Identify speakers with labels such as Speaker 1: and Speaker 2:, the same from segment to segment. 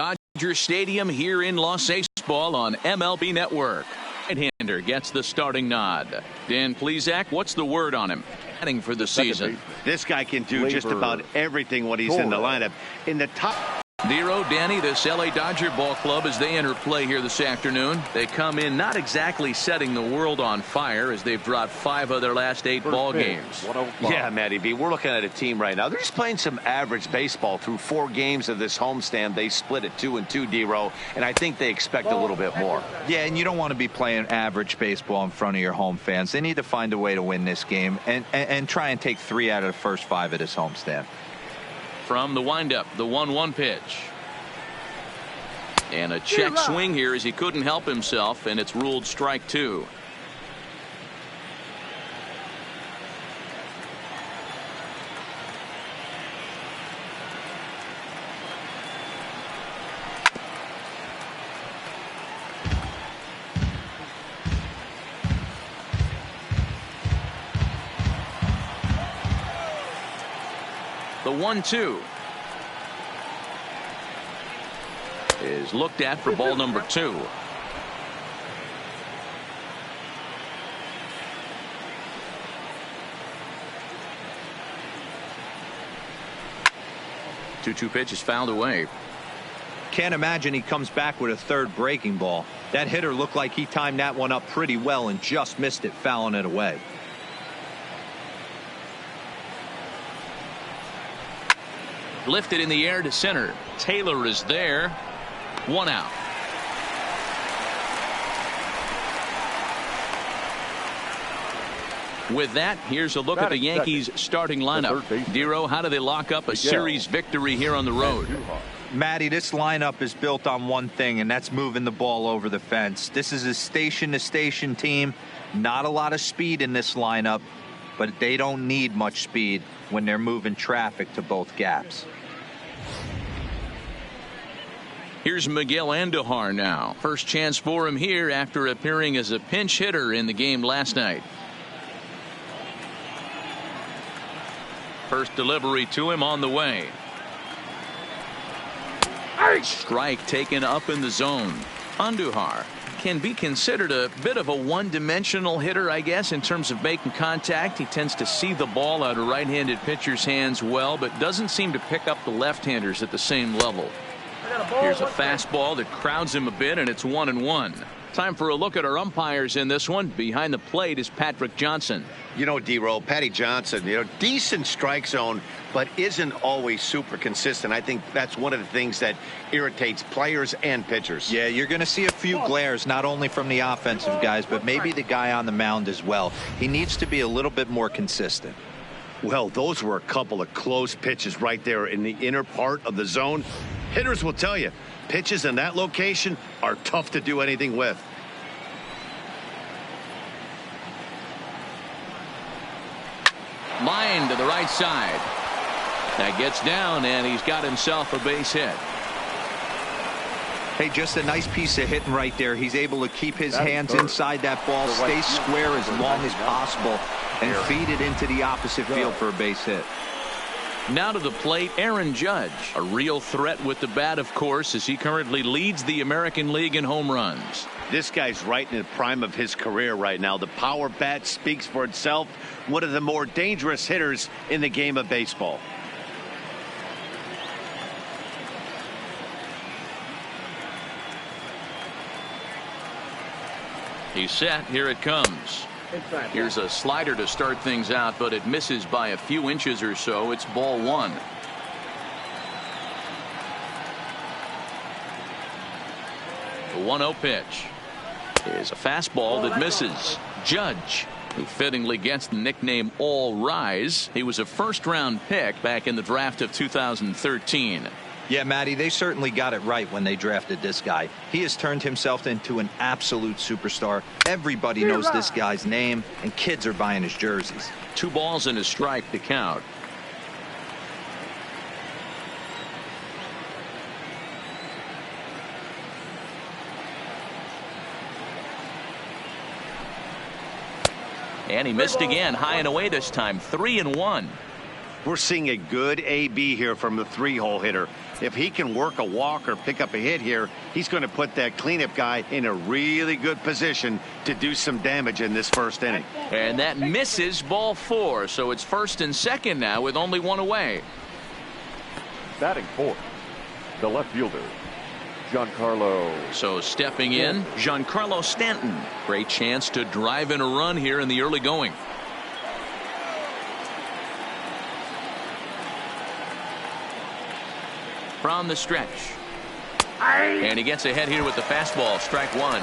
Speaker 1: Dodger Stadium here in Los Angeles. Ball on MLB Network. Right-hander gets the starting nod. Dan Plesac, what's the word on him? Heading for the season.
Speaker 2: This guy can do just about everything when he's in the lineup. In the top.
Speaker 1: Dero, Danny, this LA Dodger ball club as they enter play here this afternoon. They come in not exactly setting the world on fire as they've dropped 5 of their last 8 ball games.
Speaker 2: Yeah, Matty B, we're looking at a team right now. They're just playing some average baseball through 4 games of this homestand. They split it 2-2, Dero, and I think they expect a little bit more.
Speaker 3: Yeah, and you don't want to be playing average baseball in front of your home fans. They need to find a way to win this game and try and take 3 out of the first 5 of this homestand.
Speaker 1: From the windup, the 1-1 pitch. And a check swing here as he couldn't help himself, and it's ruled strike 2. The 1-2 is looked at for ball number 2. Two pitch is fouled away.
Speaker 3: Can't imagine he comes back with a 3rd breaking ball. That hitter looked like he timed that one up pretty well and just missed it, fouling it away.
Speaker 1: Lifted in the air to center. Taylor is there. 1 out. With that, here's a look at the Yankees starting lineup. Dero, how do they lock up a series victory here on the road?
Speaker 3: Matty, this lineup is built on one thing, and that's moving the ball over the fence. This is a station-to-station team. Not a lot of speed in this lineup, but they don't need much speed when they're moving traffic to both gaps.
Speaker 1: Here's Miguel Andujar now. First chance for him here after appearing as a pinch hitter in the game last night. First delivery to him on the way. Strike taken up in the zone. Andujar can be considered a bit of a one-dimensional hitter, I guess, in terms of making contact. He tends to see the ball out of right-handed pitchers' hands well, but doesn't seem to pick up the left-handers at the same level. Here's a fastball that crowds him a bit, and it's 1-1. Time for a look at our umpires in this one. Behind the plate is Patrick Johnson.
Speaker 2: You know, D-Roll, Patty Johnson, decent strike zone, but isn't always super consistent. I think that's one of the things that irritates players and pitchers.
Speaker 3: Yeah, you're going to see a few glares, not only from the offensive guys, but maybe the guy on the mound as well. He needs to be a little bit more consistent.
Speaker 2: Well, those were a couple of close pitches right there in the inner part of the zone. Hitters will tell you, pitches in that location are tough to do anything with.
Speaker 1: Line to the right side. That gets down, and he's got himself a base hit.
Speaker 3: Hey, just a nice piece of hitting right there. He's able to keep his hands inside that ball, stay square as long as possible, and feed it into the opposite field for a base hit.
Speaker 1: Now to the plate, Aaron Judge. A real threat with the bat, of course, as he currently leads the American League in home runs.
Speaker 2: This guy's right in the prime of his career right now. The power bat speaks for itself. One of the more dangerous hitters in the game of baseball.
Speaker 1: He's set. Here it comes. Here's a slider to start things out, but it misses by a few inches or so. It's ball 1. The 1-0 pitch is a fastball that misses. Judge, who fittingly gets the nickname All Rise. He was a first-round pick back in the draft of 2013.
Speaker 3: Yeah, Matty, they certainly got it right when they drafted this guy. He has turned himself into an absolute superstar. Everybody knows this guy's name, and kids are buying his jerseys.
Speaker 1: 2 balls and a strike to count. And he missed again, high and away this time. 3-1.
Speaker 2: We're seeing a good AB here from the 3-hole hitter. If he can work a walk or pick up a hit here, he's going to put that cleanup guy in a really good position to do some damage in this first inning.
Speaker 1: And that misses, ball 4. So it's first and second now with only one away.
Speaker 4: Batting fourth, the left fielder, Giancarlo.
Speaker 1: So stepping in, Giancarlo Stanton. Great chance to drive in a run here in the early going. From the stretch. And he gets ahead here with the fastball. Strike one.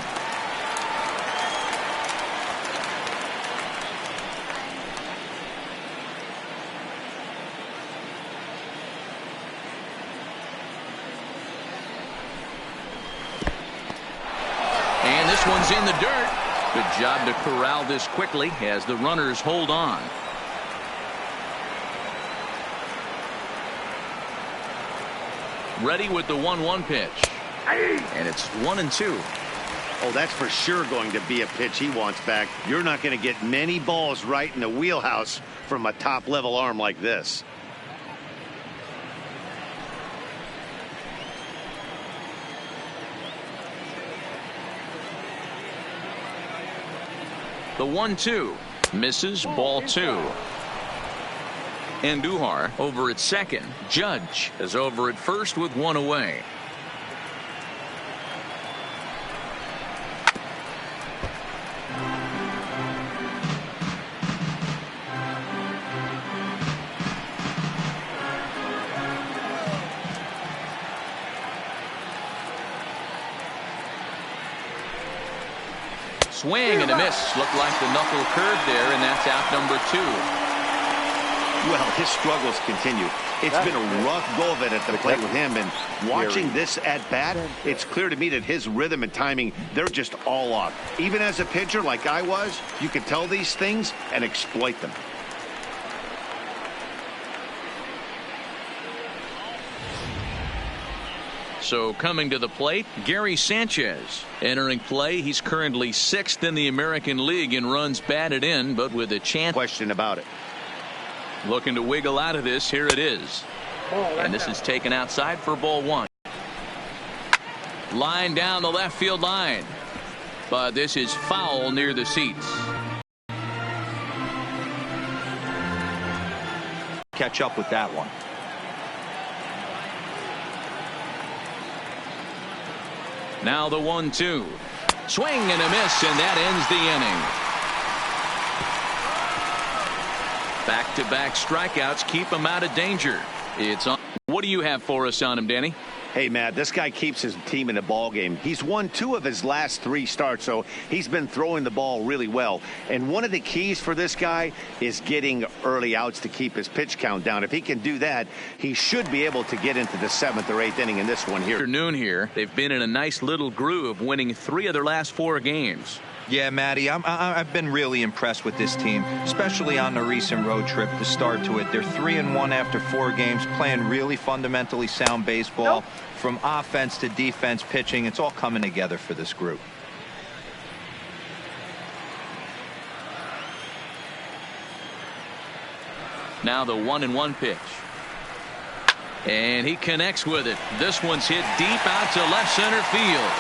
Speaker 1: And this one's in the dirt. Good job to corral this quickly as the runners hold on. Ready with the 1-1 pitch. And it's 1-2.
Speaker 2: Oh, that's for sure going to be a pitch he wants back. You're not going to get many balls right in the wheelhouse from a top-level arm like this.
Speaker 1: The 1-2 misses, ball 2. Andujar over at second. Judge is over at first with one away. Swing and a miss. Looked like the knuckle curve there, and that's out number 2.
Speaker 2: Well, his struggles continue. It's been a rough go of it at the plate with him, and watching this at bat, it's clear to me that his rhythm and timing, they're just all off. Even as a pitcher like I was, you can tell these things and exploit them.
Speaker 1: So coming to the plate, Gary Sanchez entering play. He's currently 6th in the American League in runs batted in, but with a chance.
Speaker 2: Question about it.
Speaker 1: Looking to wiggle out of this. Here it is. And this is taken outside for ball 1. Line down the left field line. But this is foul near the seats.
Speaker 3: Catch up with that one.
Speaker 1: Now the 1-2. Swing and a miss, and that ends the inning. Back-to-back strikeouts keep him out of danger. It's on. What do you have for us on him, Danny?
Speaker 2: Hey, Matt, this guy keeps his team in the ball game. He's won 2 of his last 3 starts, so he's been throwing the ball really well. And one of the keys for this guy is getting early outs to keep his pitch count down. If he can do that, he should be able to get into the 7th or 8th inning in this one here.
Speaker 1: Afternoon here. They've been in a nice little groove, winning 3 of their last 4 games.
Speaker 3: Yeah, Matty, I've been really impressed with this team, especially on the recent road trip, the start to it. They're 3-1 after 4 games, playing really fundamentally sound baseball. From offense to defense, pitching, it's all coming together for this group.
Speaker 1: Now the 1-1 pitch. And he connects with it. This one's hit deep out to left center field.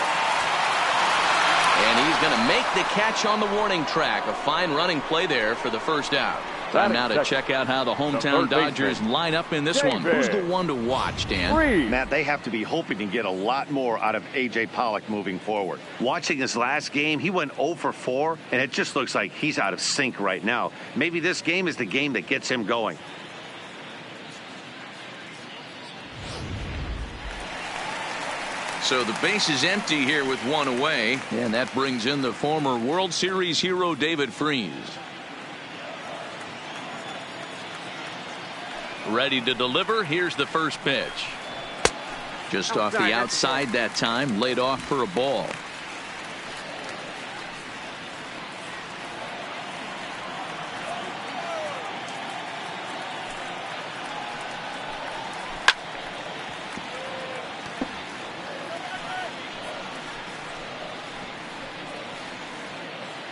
Speaker 1: And he's going to make the catch on the warning track. A fine running play there for the first out. Time now to check out how the hometown Dodgers line up in this one. Who's the one to watch, Dan?
Speaker 2: Matt, they have to be hoping to get a lot more out of A.J. Pollock moving forward. Watching his last game, he went 0 for 4, and it just looks like he's out of sync right now. Maybe this game is the game that gets him going.
Speaker 1: So the base is empty here with one away, and that brings in the former World Series hero David Freese. Ready to deliver. Here's the first pitch. Just off the outside that time, laid off for a ball.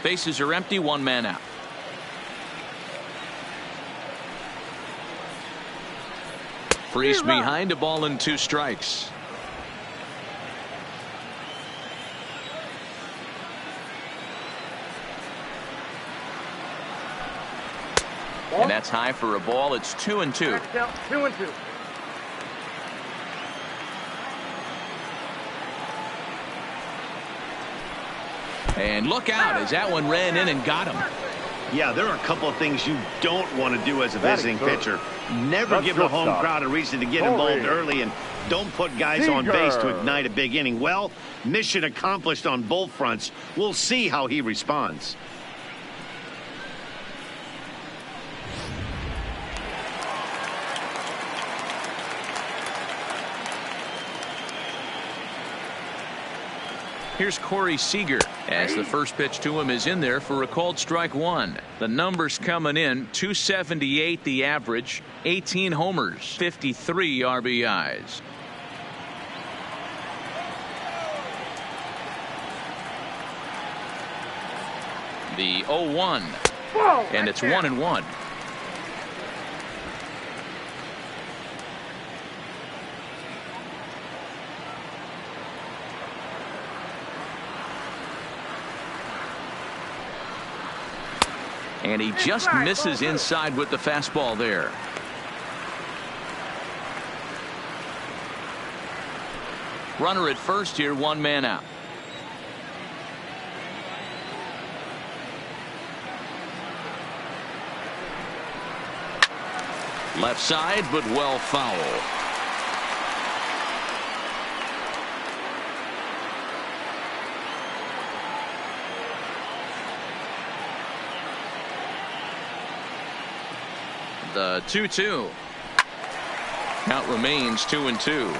Speaker 1: Bases are empty, 1 man out. Freeze behind a ball and 2 strikes. And that's high for a ball. It's 2-2.
Speaker 5: 2-2.
Speaker 1: And look out as that one ran in and got him.
Speaker 2: Yeah, there are a couple of things you don't want to do as a visiting pitcher. Never give the home crowd a reason to get involved early, and don't put guys on base to ignite a big inning. Well, mission accomplished on both fronts. We'll see how he responds.
Speaker 1: Here's Corey Seager as the first pitch to him is in there for a called strike 1. The numbers coming in: 278 the average, 18 homers, 53 RBIs. The 0-1, and it's 1-1. And he just misses inside with the fastball there. Runner at first here, 1 man out. Left side, but well foul. The 2-2. Count remains 2-2.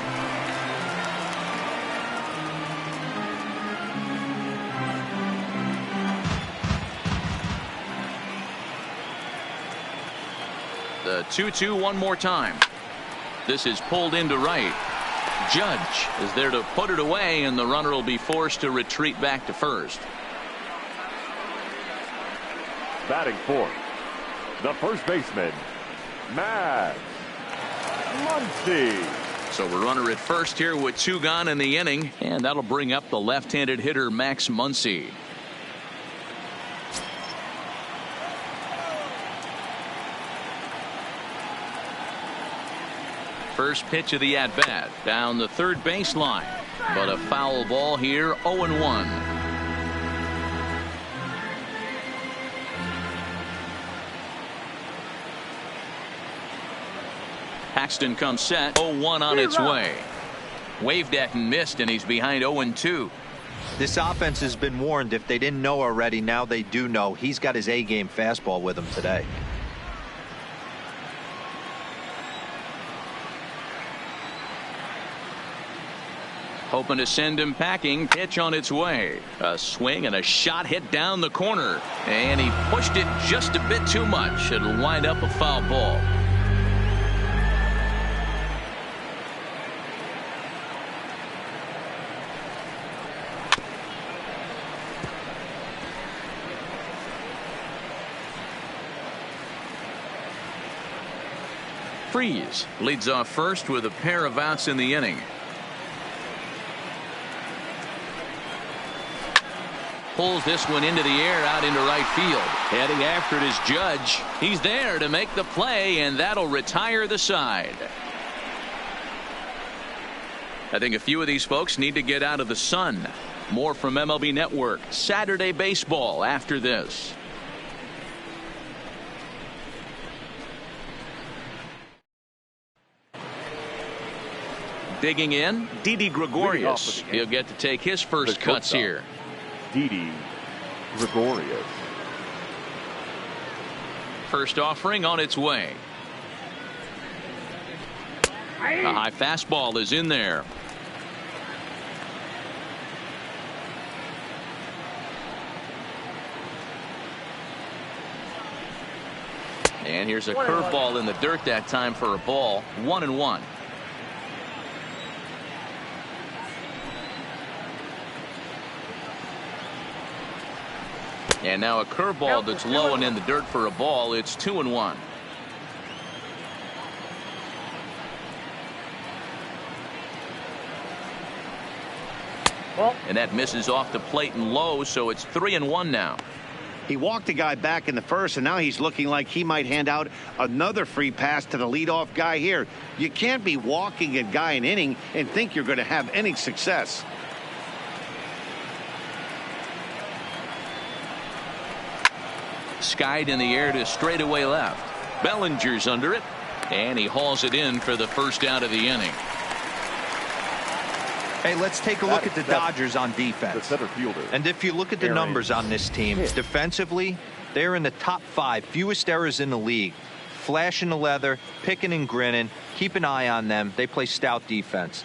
Speaker 1: The 2-2 one more time. This is pulled into right. Judge is there to put it away, and the runner will be forced to retreat back to first.
Speaker 4: Batting fourth, the first baseman, Max Muncy.
Speaker 1: So we're runner at first here with 2 gone in the inning, and that'll bring up the left-handed hitter Max Muncy. First pitch of the at-bat down the third baseline, but a foul ball here. 0-1. Paxton comes set. 0-1 on its way. Waved at and missed, and he's behind 0-2.
Speaker 3: This offense has been warned. If they didn't know already, now they do know. He's got his A-game fastball with him today.
Speaker 1: Hoping to send him packing. Pitch on its way. A swing and a shot hit down the corner, and he pushed it just a bit too much. It'll wind up a foul ball. Freeze leads off first with a pair of outs in the inning. Pulls this one into the air out into right field. Heading after it is Judge. He's there to make the play, and that'll retire the side. I think a few of these folks need to get out of the sun. More from MLB Network. Saturday baseball after this. Digging in, Didi Gregorius. He'll get to take his first cuts here.
Speaker 4: Didi Gregorius.
Speaker 1: First offering on its way. A high fastball is in there. And here's a curveball in the dirt that time for a ball. 1-1. And now a curveball that's low and in the dirt for a ball. It's 2-1. And that misses off the plate and low, so it's 3-1 now.
Speaker 2: He walked a guy back in the first, and now he's looking like he might hand out another free pass to the leadoff guy here. You can't be walking a guy an inning and think you're going to have any success.
Speaker 1: Skied in the air to straightaway left. Bellinger's under it, and he hauls it in for the first out of the inning.
Speaker 3: Hey, let's take a look at the Dodgers on defense.
Speaker 4: The center fielder.
Speaker 3: And if you look at the numbers on this team, defensively, they're in the top 5 fewest errors in the league. Flashing the leather, picking and grinning. Keep an eye on them. They play stout defense.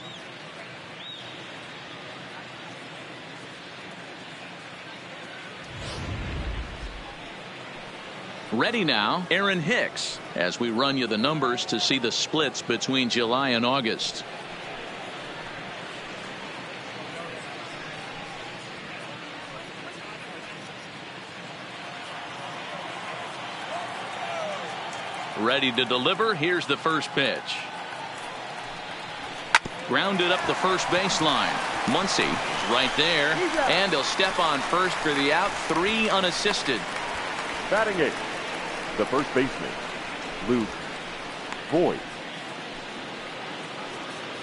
Speaker 1: Ready now, Aaron Hicks, as we run you the numbers to see the splits between July and August. Ready to deliver. Here's the first pitch. Grounded up the first baseline. Muncy is right there, and he'll step on first for the out. 3 unassisted.
Speaker 4: Batting 8th, the first baseman, Luke Voigt.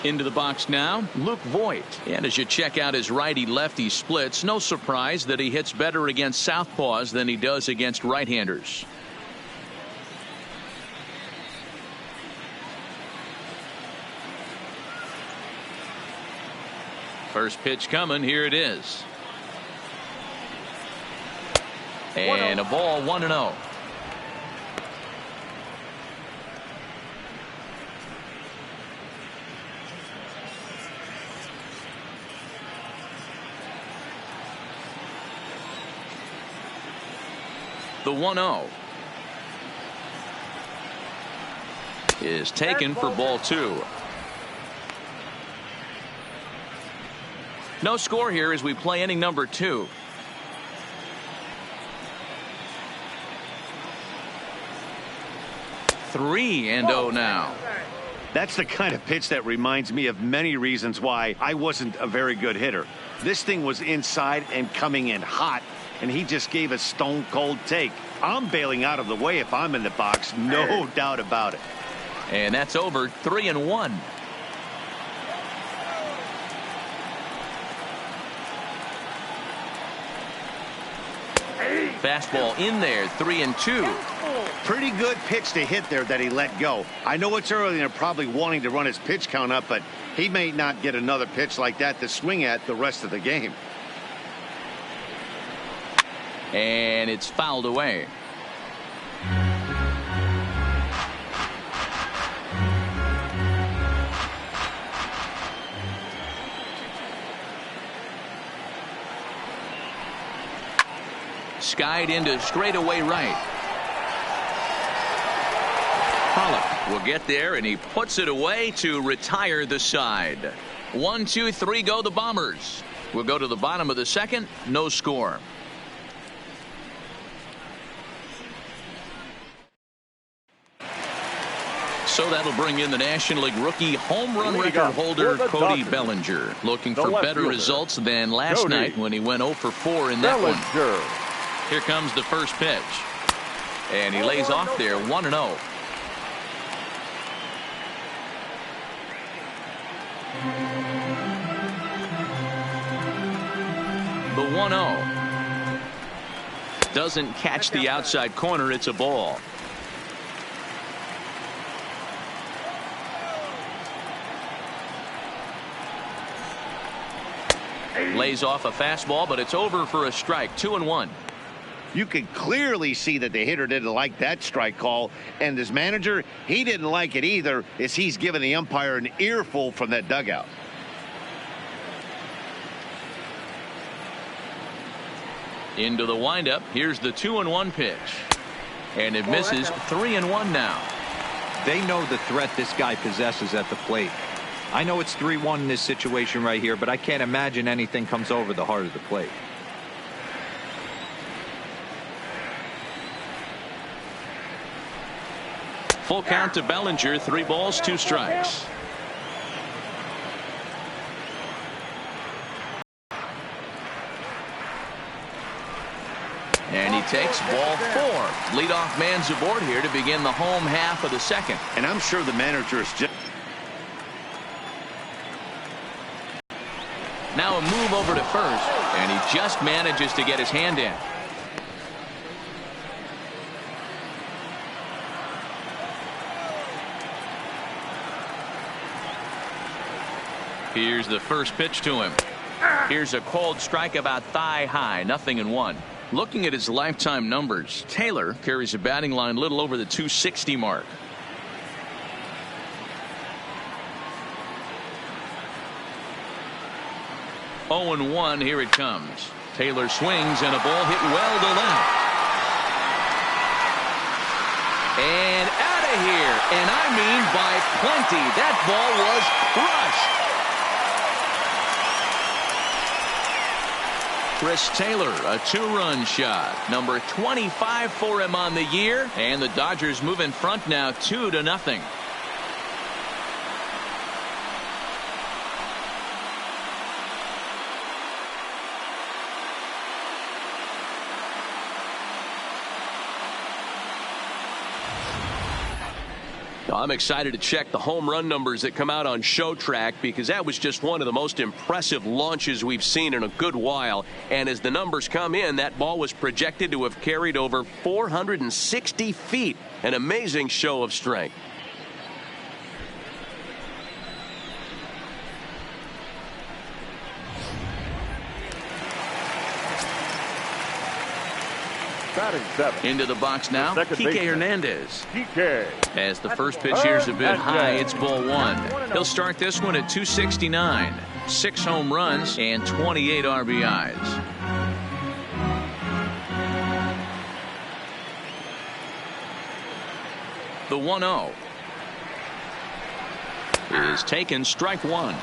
Speaker 1: Into the box now, Luke Voigt. And as you check out his righty-lefty splits, no surprise that he hits better against southpaws than he does against right-handers. First pitch coming. Here it is. And a ball, 1-0. The 1-0 is taken for ball 2. No score here as we play inning number 2. Three and 0 now.
Speaker 2: That's the kind of pitch that reminds me of many reasons why I wasn't a very good hitter. This thing was inside and coming in hot, and he just gave a stone cold take. I'm bailing out of the way if I'm in the box, no doubt about it.
Speaker 1: And that's over. 3-1. Fastball in there. 3-2.
Speaker 2: Pretty good pitch to hit there that he let go. I know it's early and they're probably wanting to run his pitch count up, but he may not get another pitch like that to swing at the rest of the game.
Speaker 1: And it's fouled away. Skied into straightaway right. Pollock will get there, and he puts it away to retire the side. 1, 2, 3 go the Bombers. We'll go to the bottom of the second. No score. So that'll bring in the National League rookie home run record holder Cody Bellinger, looking for better results than last night when he went 0 for 4 in that one. Here comes the first pitch, and he lays off there. 1-0. The 1-0 doesn't catch the outside corner. It's a ball. Lays off a fastball, but it's over for a strike. 2-1.
Speaker 2: You could clearly see that the hitter didn't like that strike call, and his manager, he didn't like it either, as he's giving the umpire an earful from that dugout.
Speaker 1: Into the windup. Here's the 2-1 pitch, and it misses. 3-1 now.
Speaker 3: They know the threat this guy possesses at the plate. I know it's 3-1 in this situation right here, but I can't imagine anything comes over the heart of the plate.
Speaker 1: Full count to Bellinger. 3 balls, 2 strikes. And he takes ball 4. Leadoff man's aboard here to begin the home half of the second.
Speaker 2: And I'm sure the manager is just...
Speaker 1: Now a move over to first, and he just manages to get his hand in. Here's the first pitch to him. Here's a cold strike about thigh high, 0-1. Looking at his lifetime numbers, Taylor carries a batting line little over the 260 mark. Oh and 1, here it comes. Taylor swings and a ball hit well to left. And out of here, and I mean by plenty. That ball was crushed. Chris Taylor, a 2-run shot. Number 25 for him on the year, and the Dodgers move in front now 2-0.
Speaker 5: I'm excited to check the home run numbers that come out on Show Track, because that was just one of the most impressive launches we've seen in a good while. And as the numbers come in, that ball was projected to have carried over 460 feet. An amazing show of strength.
Speaker 4: Batting 7.
Speaker 1: Into the box now, Kike Hernandez.
Speaker 4: Kike.
Speaker 1: As the first pitch here's a bit high, it's ball 1. He'll start this one at 269. 6 home runs and 28 RBIs. The 1-0 is taken, strike 1.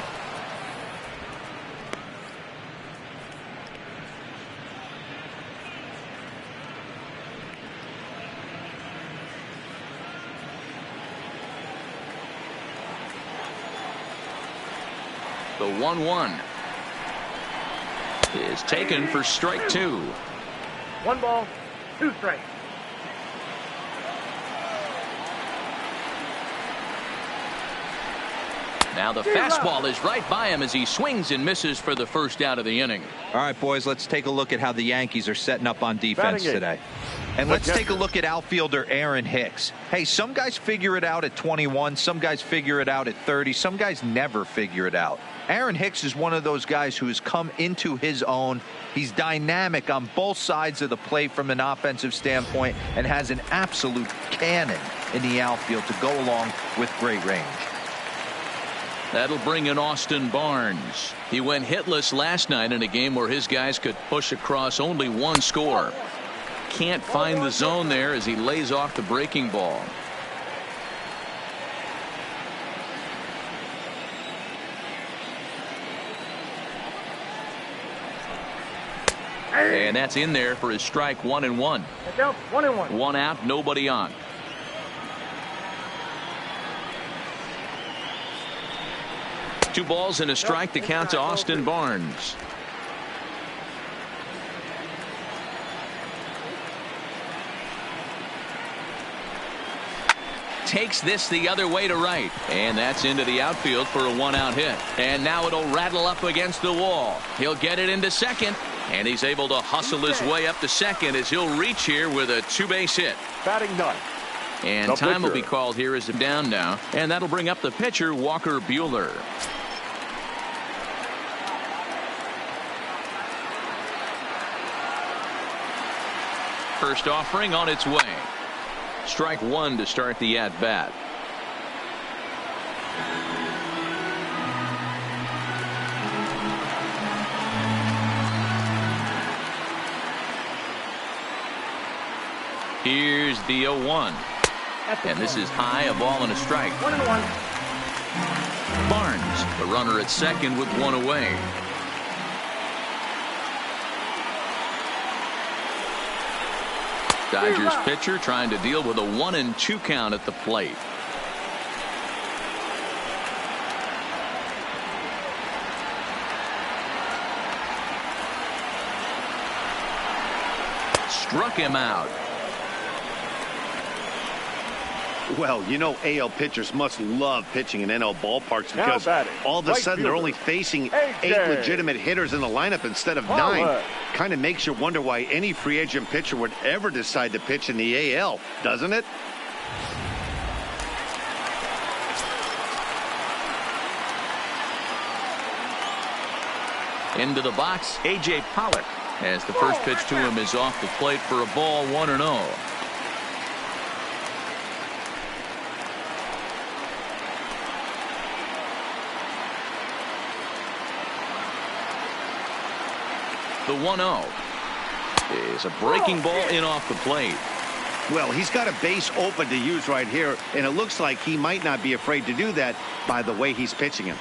Speaker 1: The 1-1 is taken for strike 2.
Speaker 6: 1 ball, 2 strikes.
Speaker 1: Now the fastball is right by him as he swings and misses for the first out of the inning.
Speaker 3: All right, boys, let's take a look at how the Yankees are setting up on defense today. And let's take a look at outfielder Aaron Hicks. Hey, some guys figure it out at 21. Some guys figure it out at 30. Some guys never figure it out. Aaron Hicks is one of those guys who has come into his own. He's dynamic on both sides of the plate from an offensive standpoint and has an absolute cannon in the outfield to go along with great range.
Speaker 1: That'll bring in Austin Barnes. He went hitless last night in a game where his guys could push across only 1 score. Can't find the zone there as he lays off the breaking ball. And that's in there for his strike 1-1.
Speaker 6: 1-1.
Speaker 1: 1 out, nobody on. Two balls and a strike to count to Austin Barnes. Takes this the other way to right, and that's into the outfield for a 1-out hit. And now it'll rattle up against the wall. He'll get it into second, and he's able to hustle his way up to second as he'll reach here with a 2-base hit.
Speaker 4: Batting 9.
Speaker 1: And
Speaker 4: The
Speaker 1: time will
Speaker 4: pitcher.
Speaker 1: be called here as a down now, and that'll bring up the pitcher, Walker Buehler. First offering on its way. Strike 1 to start the at-bat. Here's the 0-1. And this is high, a ball and a strike.
Speaker 6: 1-1.
Speaker 1: Barnes, the runner at second with 1 away. Dodgers pitcher trying to deal with a 1-2 count at the plate. Struck him out.
Speaker 2: Well, you know, AL pitchers must love pitching in NL ballparks because all of a sudden they're only facing 8 legitimate hitters in the lineup instead of 9. Kind of makes you wonder why any free agent pitcher would ever decide to pitch in the AL, doesn't it?
Speaker 1: Into the box, A.J. Pollock, as the first pitch to him is off the plate for a ball, 1-0. The 1-0 is a breaking ball in off the plate.
Speaker 2: Well, he's got a base open to use right here, and it looks like he might not be afraid to do that by the way he's pitching him.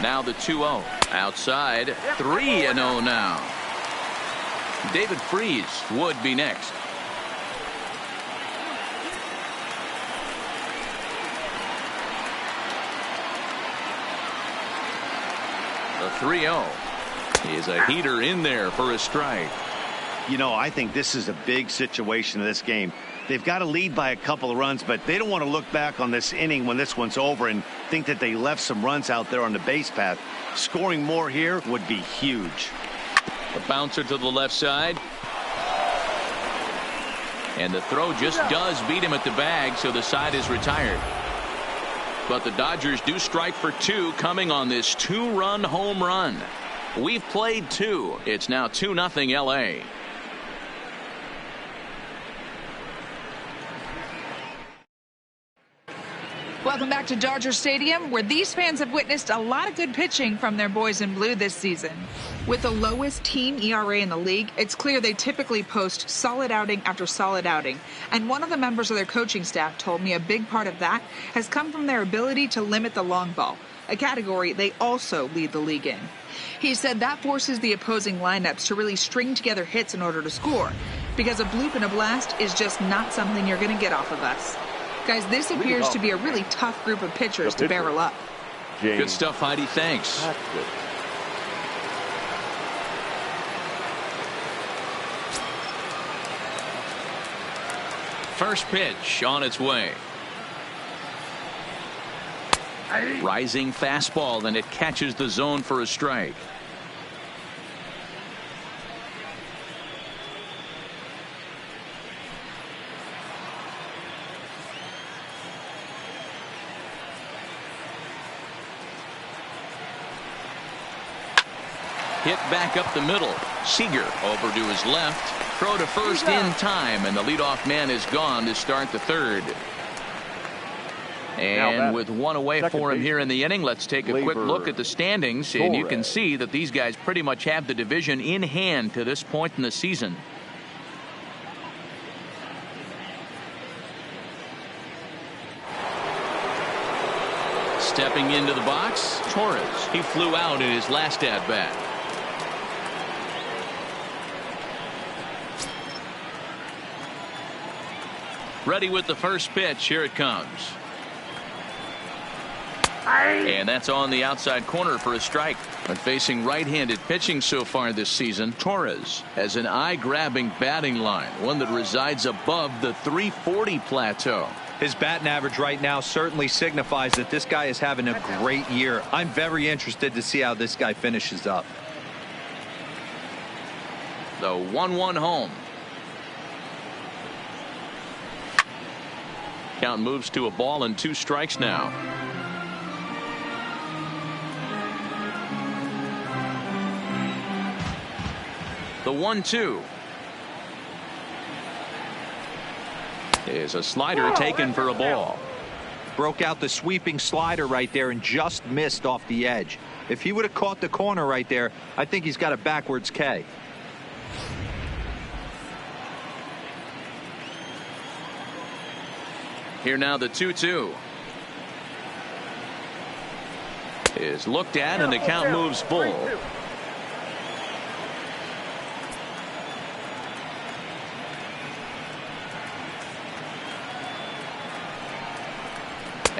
Speaker 1: Now the 2-0. Outside, 3-0 now. David Freese would be next. The 3-0 is a heater in there for a strike.
Speaker 2: You know, I think this is a big situation in this game. They've got to lead by a couple of runs, but they don't want to look back on this inning when this one's over and think that they left some runs out there on the base path. Scoring more here would be huge.
Speaker 1: The bouncer to the left side. And the throw just does beat him at the bag, so the side is retired. But the Dodgers do strike for 2 coming on this 2-run home run. We've played 2. It's now 2-0 L.A.
Speaker 7: Welcome back to Dodger Stadium, where these fans have witnessed a lot of good pitching from their boys in blue this season. With the lowest team ERA in the league, it's clear they typically post solid outing after solid outing. And one of the members of their coaching staff told me a big part of that has come from their ability to limit the long ball, a category they also lead the league in. He said that forces the opposing lineups to really string together hits in order to score, because a bloop and a blast is just not something you're going to get off of us. Guys, this appears to be a really tough group of pitchers to barrel up.
Speaker 1: Good stuff, Heidi. Thanks. First pitch on its way. Rising fastball, and it catches the zone for a strike. Hit back up the middle. Seager over to his left. Throw to first in time, and the leadoff man is gone to start the third. And with one away for him here in the inning, let's take a quick look at the standings. And you can see that these guys pretty much have the division in hand to this point in the season. Stepping into the box, Torres. He flew out in his last at-bat. Ready with the first pitch. Here it comes. And that's on the outside corner for a strike. But facing right-handed pitching so far this season, Torres has an eye-grabbing batting line, one that resides above the 340 plateau.
Speaker 3: His batting average right now certainly signifies that this guy is having a great year. I'm very interested to see how this guy finishes up.
Speaker 1: The 1-1 home. Count moves to a ball and 2 strikes now. The 1-2 is a slider taken for a ball.
Speaker 3: Broke out the sweeping slider right there and just missed off the edge. If he would have caught the corner right there, I think he's got a backwards K.
Speaker 1: Here now the 2-2 is looked at, and the count moves full.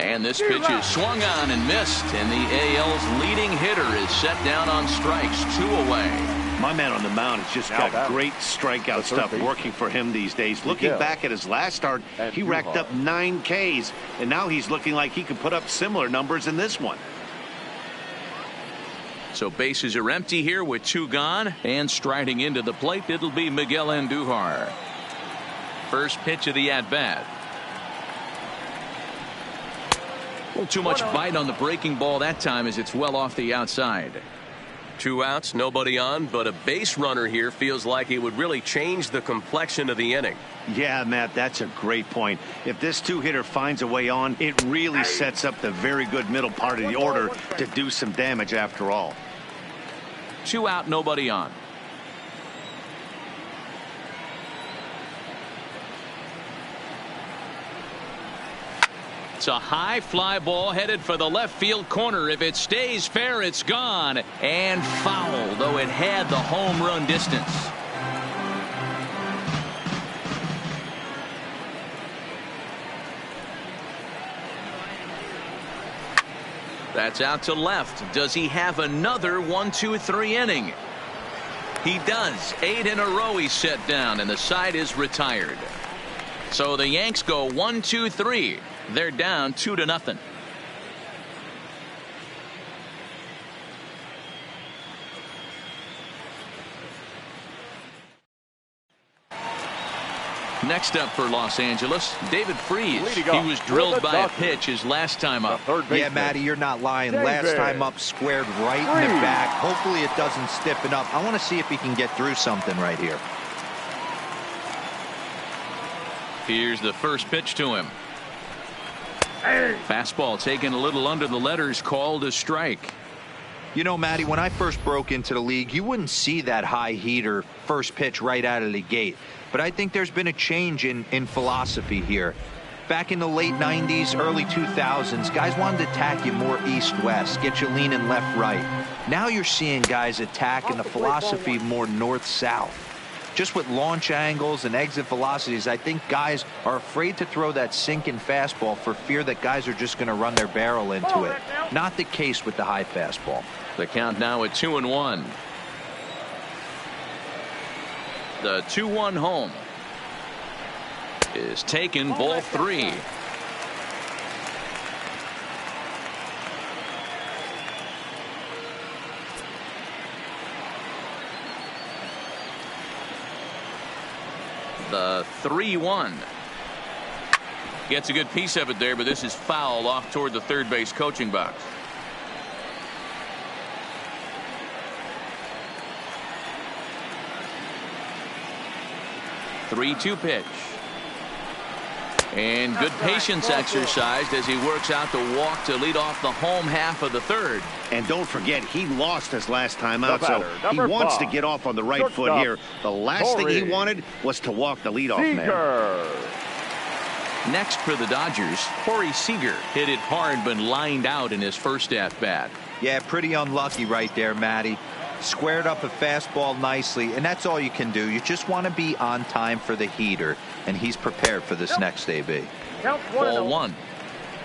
Speaker 1: And this pitch is swung on and missed, and the AL's leading hitter is set down on strikes, 2 away.
Speaker 2: My man on the mound has just got great strikeout stuff working for him these days. Looking back at his last start, he racked up 9 Ks, and now he's looking like he could put up similar numbers in this one.
Speaker 1: So bases are empty here with 2 gone, and striding into the plate, it'll be Miguel Andujar. First pitch of the at-bat. A little too much bite on the breaking ball that time as it's well off the outside.
Speaker 5: 2 outs, nobody on, but a base runner here feels like it would really change the complexion of the inning.
Speaker 2: Yeah, Matt, that's a great point. If this 2-hitter finds a way on, it really sets up the very good middle part of the order to do some damage after all.
Speaker 1: 2 out, nobody on. It's a high fly ball headed for the left field corner. If it stays fair, it's gone and foul, though it had the home run distance. That's out to left. Does he have another 1-2-3 inning? He does. 8 in a row he's set down, and the side is retired. So the Yanks go 1-2-3. They're down 2-0. Next up for Los Angeles, David Freese. He was drilled by a pitch his last time up.
Speaker 3: Yeah, Matty, you're not lying. Last time up, squared right in the back. Hopefully it doesn't stiffen up. I want to see if he can get through something right here.
Speaker 1: Here's the first pitch to him. Fastball taken a little under the letters, called a strike.
Speaker 3: You know, Matty, when I first broke into the league, you wouldn't see that high heater first pitch right out of the gate. But I think there's been a change in philosophy here. Back in the late 90s, early 2000s, guys wanted to attack you more east-west, get you leaning left-right. Now you're seeing guys attacking the philosophy more north-south. Just with launch angles and exit velocities, I think guys are afraid to throw that sinking fastball for fear that guys are just going to run their barrel into it. Not the case with the high fastball.
Speaker 1: The count now at 2-1. The 2-1 home is taken, ball 3. The 3-1. Gets a good piece of it there, but this is foul off toward the third base coaching box. 3-2 pitch. And good patience exercised as he works out the walk to lead off the home half of the third.
Speaker 2: And don't forget, he lost his last time out, so he wants to get off on the right foot here. The last thing he wanted was to walk the leadoff man.
Speaker 1: Next for the Dodgers, Corey Seager hit it hard but lined out in his first at-bat.
Speaker 3: Yeah, pretty unlucky right there, Matty. Squared up a fastball nicely, and that's all you can do. You just want to be on time for the heater, and he's prepared for this next AB.
Speaker 1: Ball 1.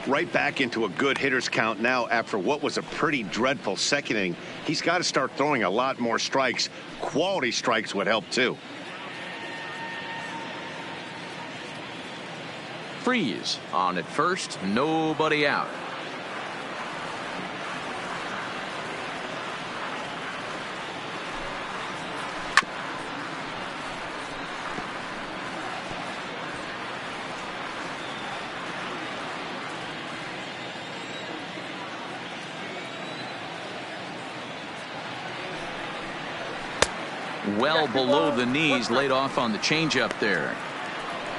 Speaker 2: Right back into a good hitter's count now after what was a pretty dreadful second inning. He's got to start throwing a lot more strikes. Quality strikes would help too.
Speaker 1: Freeze on at first, nobody out. Well below the knees, laid off on the changeup there.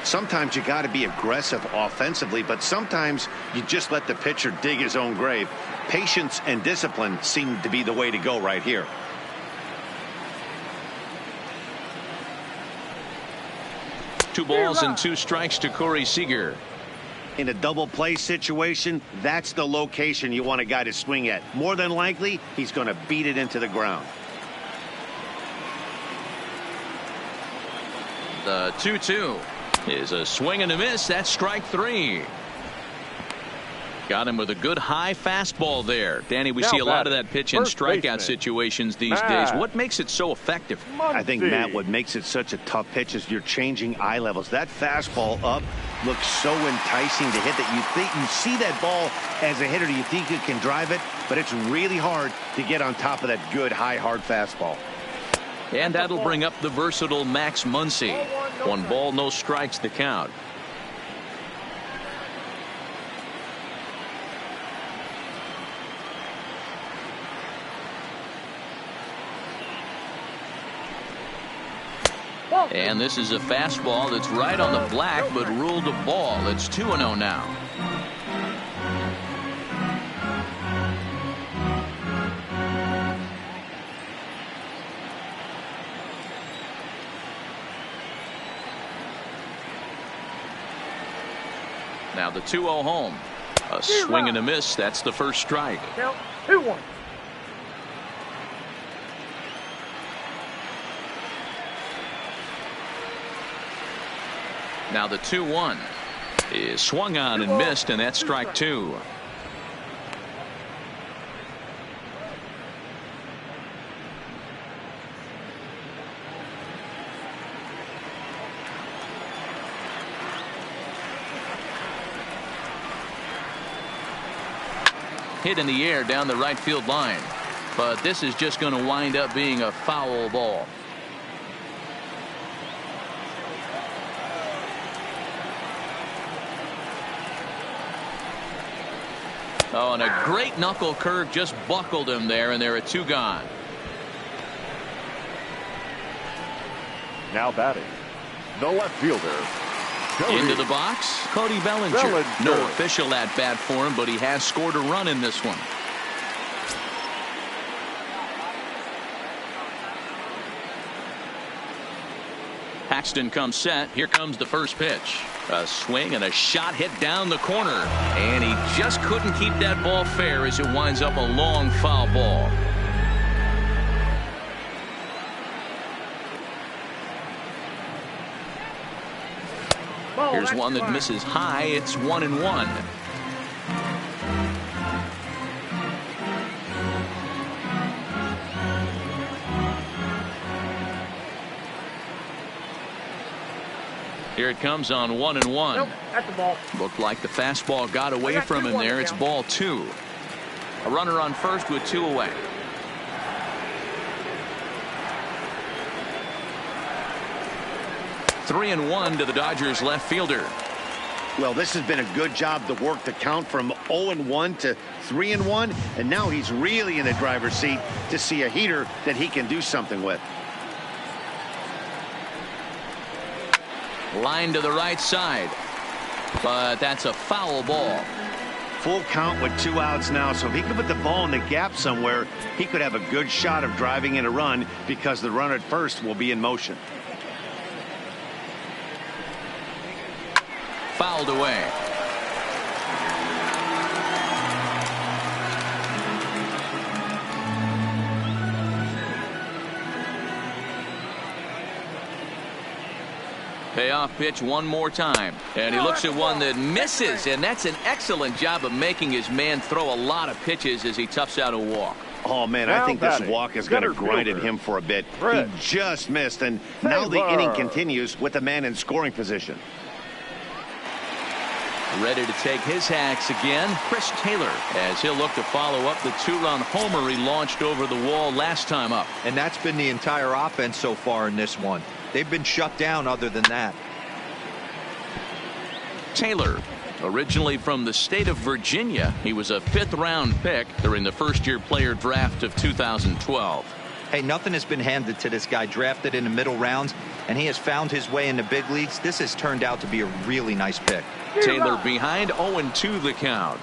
Speaker 2: Sometimes you got to be aggressive offensively, but sometimes you just let the pitcher dig his own grave. Patience and discipline seem to be the way to go right here.
Speaker 1: Two balls and 2 strikes to Corey Seager.
Speaker 2: In a double play situation, that's the location you want a guy to swing at. More than likely, he's going to beat it into the ground.
Speaker 1: The 2-2 is a swing and a miss. That's strike 3. Got him with a good high fastball there. Danny, we see a lot of that pitch in strikeout situations these days. What makes it so effective?
Speaker 2: I think, Matt, what makes it such a tough pitch is you're changing eye levels. That fastball up looks so enticing to hit that you see that ball as a hitter, you think you can drive it, but it's really hard to get on top of that good high hard fastball.
Speaker 1: And that'll bring up the versatile Max Muncy. 1 ball, no strikes, the count. And this is a fastball that's right on the black, but ruled a ball. It's 2-0 now. Now the 2-0 home. A swing and a miss. That's the first strike.
Speaker 6: Count 2-1.
Speaker 1: Now the 2-1 is swung on and missed, and that's strike 2. Hit in the air down the right field line, but this is just going to wind up being a foul ball. Oh, and a great knuckle curve just buckled him there, and there are 2 gone.
Speaker 4: Now batting, the left fielder. Cody.
Speaker 1: Into the box, Cody Bellinger. No official at bat for him, but he has scored a run in this one. Paxton comes set. Here comes the first pitch. A swing and a shot hit down the corner. And he just couldn't keep that ball fair as it winds up a long foul ball. Here's one that misses high. It's 1-1. Here it comes on 1-1.
Speaker 6: Nope, that's the ball.
Speaker 1: Looked like the fastball got away from him there. It's ball 2. A runner on first with 2 away. Three and 1 to the Dodgers left fielder.
Speaker 2: Well, this has been a good job to work the count from 0-1 to 3-1, and now he's really in the driver's seat to see a heater that he can do something with.
Speaker 1: Line to the right side, but that's a foul ball.
Speaker 2: Full count with 2 outs now, so if he could put the ball in the gap somewhere, he could have a good shot of driving in a run because the runner at first will be in motion.
Speaker 1: Fouled away. Payoff pitch one more time, and he looks at one that misses, and that's an excellent job of making his man throw a lot of pitches as he toughs out a walk.
Speaker 2: Oh, man, I think this walk is going to grind at him for a bit. He just missed, and now the inning continues with the man in scoring position.
Speaker 1: Ready to take his hacks again, Chris Taylor, as he'll look to follow up the 2-run homer he launched over the wall last time up.
Speaker 3: And that's been the entire offense so far in this one. They've been shut down other than that.
Speaker 1: Taylor, originally from the state of Virginia, he was a 5th-round pick during the first-year player draft of 2012.
Speaker 3: Hey, nothing has been handed to this guy. Drafted in the middle rounds, and he has found his way in the big leagues. This has turned out to be a really nice pick.
Speaker 1: Taylor behind 0-2 the count.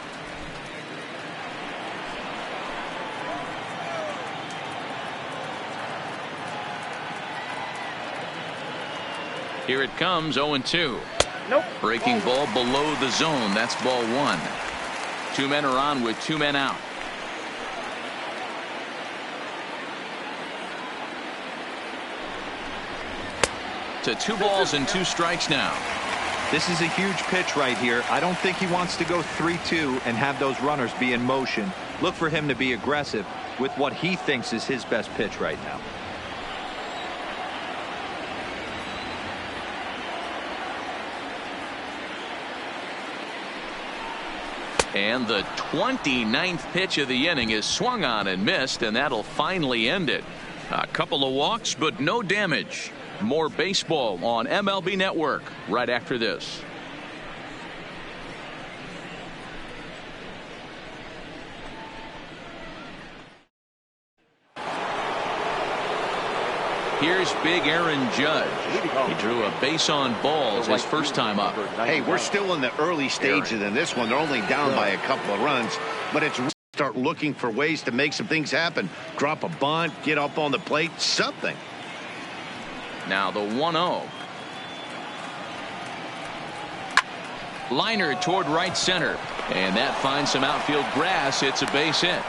Speaker 1: Here it comes, 0-2.
Speaker 6: Nope.
Speaker 1: Breaking ball below the zone. That's ball 1. 2 men are on with 2 men out. To 2 balls and 2 strikes now.
Speaker 3: This is a huge pitch right here. I don't think he wants to go 3-2 and have those runners be in motion. Look for him to be aggressive with what he thinks is his best pitch right now.
Speaker 1: And the 29th pitch of the inning is swung on and missed, and that'll finally end it. A couple of walks, but no damage. More baseball on MLB Network right after this. Here's big Aaron Judge. He drew a base on balls his first time up.
Speaker 2: Hey, we're still in the early stages in this one. They're only down by a couple of runs, but it's start looking for ways to make some things happen. Drop a bunt, get up on the plate, something.
Speaker 1: Now the 1-0. Liner toward right center, and that finds some outfield grass. It's a base hit.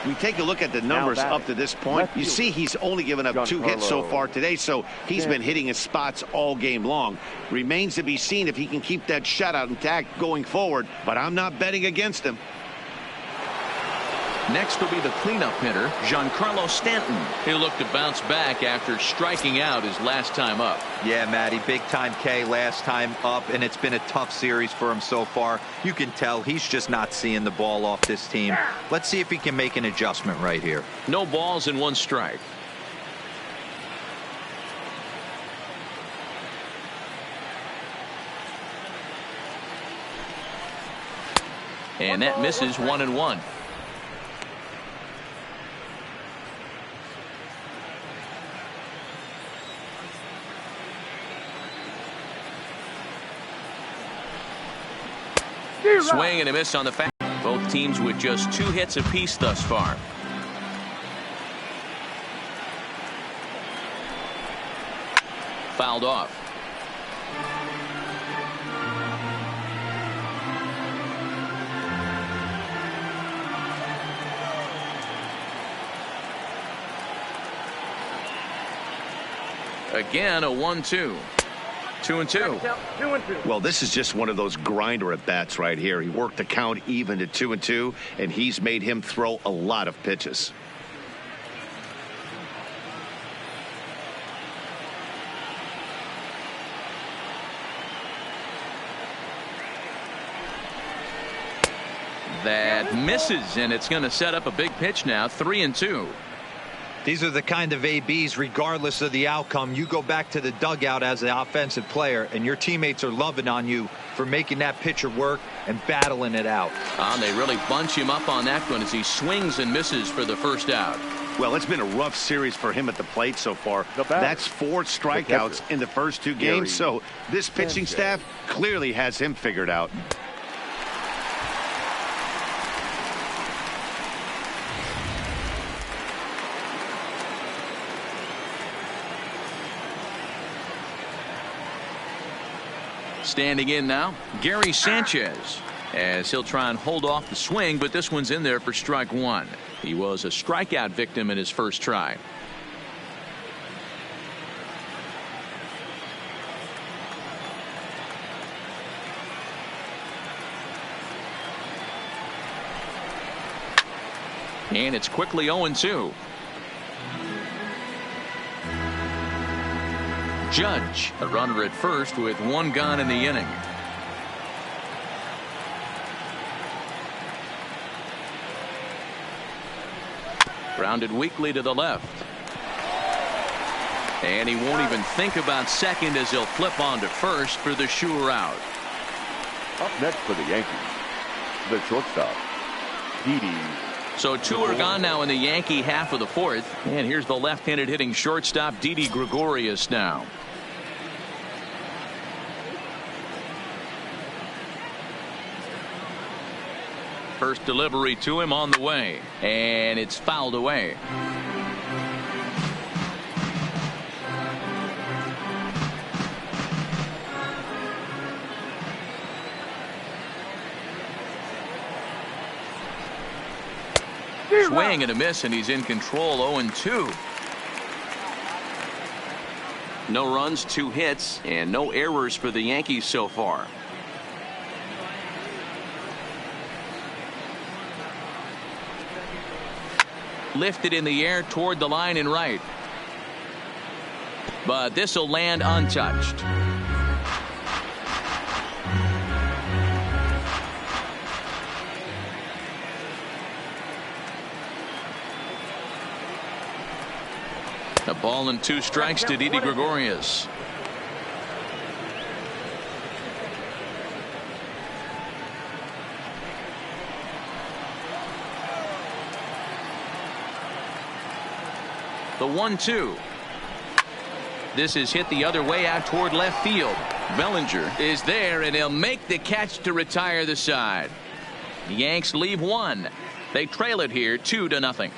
Speaker 2: We take a look at the numbers up to this point. You see he's only given up 2 hits so far today, so he's been hitting his spots all game long. Remains to be seen if he can keep that shutout intact going forward, but I'm not betting against him.
Speaker 1: Next will be the cleanup hitter, Giancarlo Stanton. He'll look to bounce back after striking out his last time up.
Speaker 3: Yeah, Matty, big time K last time up, and it's been a tough series for him so far. You can tell he's just not seeing the ball off this team. Let's see if he can make an adjustment right here.
Speaker 1: No balls and 1 strike. And that misses 1-1. Swing and a miss on the foul. Both teams with just 2 hits apiece thus far. Fouled off. Again, a 1-2. 2-2.
Speaker 2: Well, this is just one of those grinder at bats right here. He worked the count even to 2-2, and he's made him throw a lot of pitches.
Speaker 1: That misses, and it's going to set up a big pitch now. 3-2.
Speaker 3: These are the kind of ABs, regardless of the outcome, you go back to the dugout as an offensive player, and your teammates are loving on you for making that pitcher work and battling it out.
Speaker 1: They really bunch him up on that one as he swings and misses for the first out.
Speaker 2: Well, it's been a rough series for him at the plate so far. That's 4 strikeouts in the first 2 games, so this pitching staff clearly has him figured out.
Speaker 1: Standing in now, Gary Sanchez, as he'll try and hold off the swing, but this one's in there for strike 1. He was a strikeout victim in his first try. And it's quickly 0-2. Judge, a runner at first with 1 gone in the inning. Grounded weakly to the left. And he won't even think about second as he'll flip on to first for the sure out.
Speaker 4: Up next for the Yankees, the shortstop, Didi.
Speaker 1: So 2 are gone now in the Yankee half of the 4th. And here's the left-handed hitting shortstop, Didi Gregorius now. First delivery to him on the way, and it's fouled away. Swing and a miss, and he's in control. 0-2.
Speaker 5: No runs, 2 hits, and no errors for the Yankees so far.
Speaker 1: Lifted in the air toward the line and right. But this will land untouched. A ball and 2 strikes to Didi Gregorius. The 1-2. This is hit the other way out toward left field. Bellinger is there, and he'll make the catch to retire the side. The Yanks leave 1. They trail it here 2-0.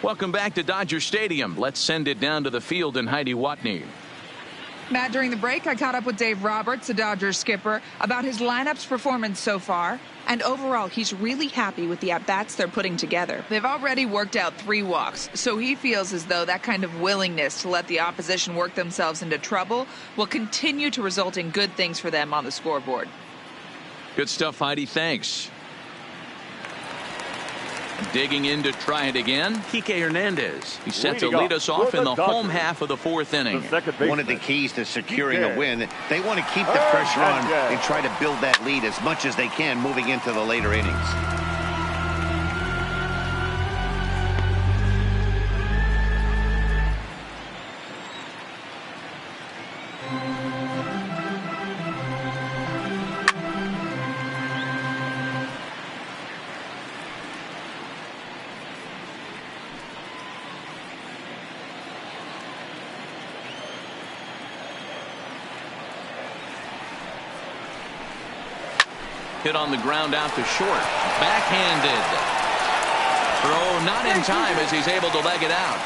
Speaker 1: Welcome back to Dodger Stadium. Let's send it down to the field and Heidi Watney.
Speaker 7: Matt, during the break, I caught up with Dave Roberts, the Dodgers skipper, about his lineup's performance so far. And overall, he's really happy with the at-bats they're putting together. They've already worked out 3 walks, so he feels as though that kind of willingness to let the opposition work themselves into trouble will continue to result in good things for them on the scoreboard.
Speaker 1: Good stuff, Heidi. Thanks. Digging in to try it again, Kike Hernandez. He's set to lead us off in the home half of the 4th inning.
Speaker 2: One of the keys to securing a win, they want to keep the pressure on and try to build that lead as much as they can moving into the later innings.
Speaker 1: Hit on the ground out to short. Backhanded. Throw not in time as he's able to leg it out.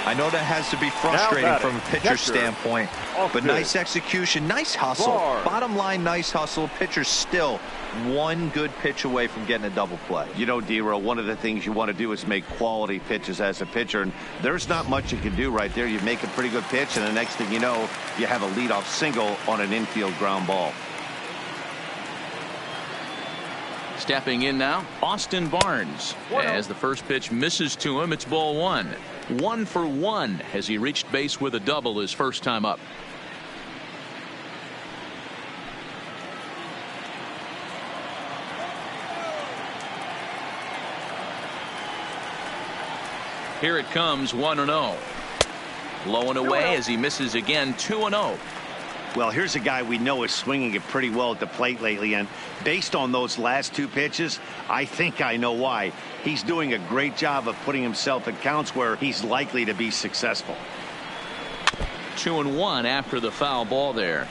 Speaker 3: I know that has to be frustrating from a pitcher standpoint, but nice execution, nice hustle. Bottom line, nice hustle. Pitcher's still 1 good pitch away from getting a double play.
Speaker 2: You know, D-Row, one of the things you want to do is make quality pitches as a pitcher, and there's not much you can do right there. You make a pretty good pitch, and the next thing you know, you have a leadoff single on an infield ground ball.
Speaker 1: Stepping in now, Austin Barnes. As the first pitch misses to him, it's ball 1. 1 for 1 as he reached base with a double his first time up. Here it comes, 1-0. Low and away as he misses again, 2-0.
Speaker 2: Well, here's a guy we know is swinging it pretty well at the plate lately, and based on those last 2 pitches, I think I know why. He's doing a great job of putting himself in counts where he's likely to be successful.
Speaker 1: 2-1 after the foul ball there.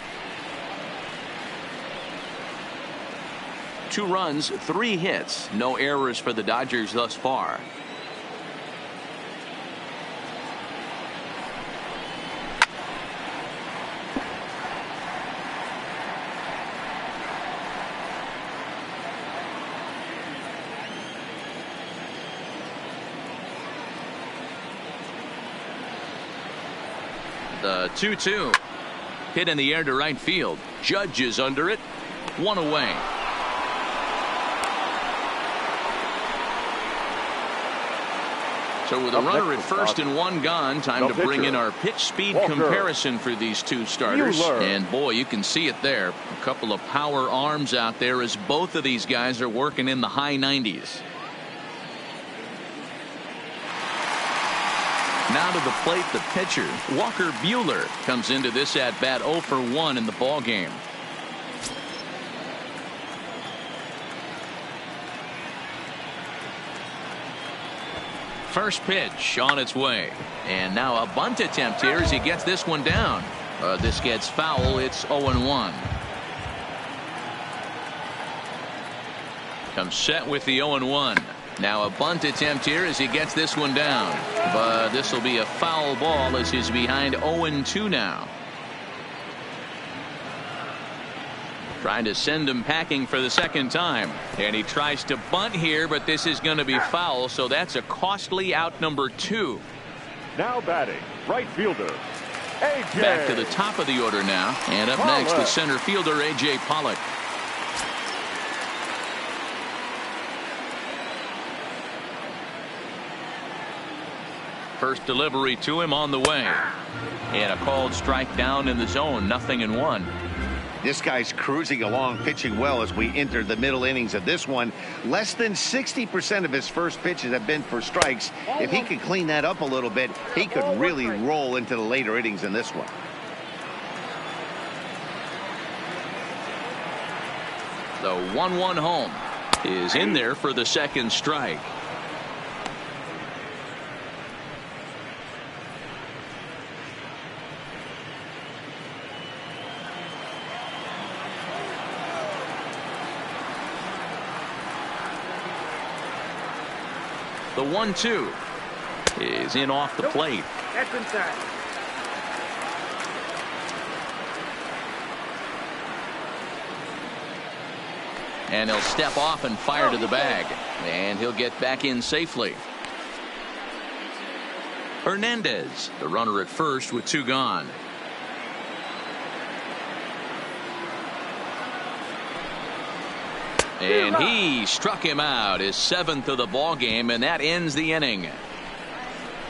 Speaker 1: 2 runs, 3 hits, no errors for the Dodgers thus far. The 2-2 hit in the air to right field. Judge is under it. 1 away. So with a runner at first and 1 gone, time to bring in our pitch speed comparison for these 2 starters. And boy, you can see it there. A couple of power arms out there as both of these guys are working in the high 90s. Now to the plate, the pitcher, Walker Buehler, comes into this at bat 0 for 1 in the ball game. First pitch on its way. And now a bunt attempt here as he gets this one down. This gets foul. It's 0-1. Comes set with the 0-1. Now a bunt attempt here as he gets this one down. But this will be a foul ball as he's behind 0-2 now. Trying to send him packing for the second time. And he tries to bunt here, but this is going to be foul, so that's a costly out number 2.
Speaker 4: Now batting, right fielder, A.J.
Speaker 1: Back to the top of the order now. And up next, the center fielder, A.J. Pollock. First delivery to him on the way. And a called strike down in the zone. 0-1.
Speaker 2: This guy's cruising along, pitching well as we enter the middle innings of this one. Less than 60% of his first pitches have been for strikes. If he could clean that up a little bit, he could really roll into the later innings in this one.
Speaker 1: The 1-1 home is in there for the second strike. The 1-2 is in off the plate.
Speaker 6: That's inside.
Speaker 1: And he'll step off and fire to the bag. And he'll get back in safely. Hernandez, the runner at first with 2 gone. And he struck him out, his 7th of the ball game, and that ends the inning.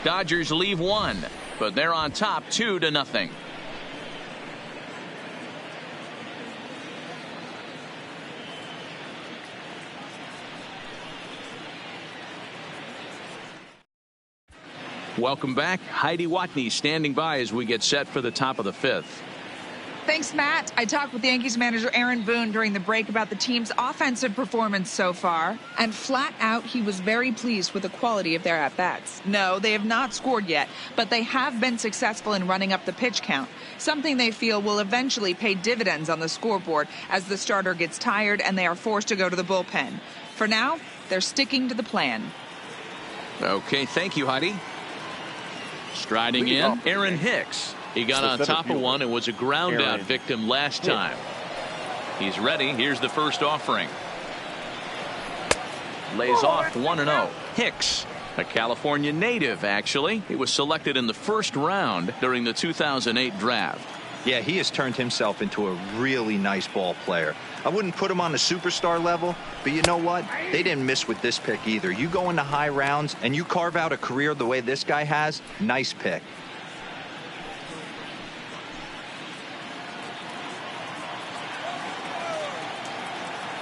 Speaker 1: Dodgers leave 1, but they're on top 2-0. Welcome back. Heidi Watney standing by as we get set for the top of the 5th.
Speaker 7: Thanks, Matt. I talked with Yankees manager Aaron Boone during the break about the team's offensive performance so far, and flat out he was very pleased with the quality of their at-bats. No, they have not scored yet, but they have been successful in running up the pitch count, something they feel will eventually pay dividends on the scoreboard as the starter gets tired and they are forced to go to the bullpen. For now, they're sticking to the plan.
Speaker 1: Okay, thank you, Heidi. Striding in, Aaron Hicks. He got on top of one and was a ground out victim last time. He's ready. Here's the first offering. Lays off 1-0. Hicks, a California native, actually. He was selected in the first round during the 2008 draft.
Speaker 3: Yeah, he has turned himself into a really nice ball player. I wouldn't put him on the superstar level, but you know what? They didn't miss with this pick either. You go into high rounds and you carve out a career the way this guy has, nice pick.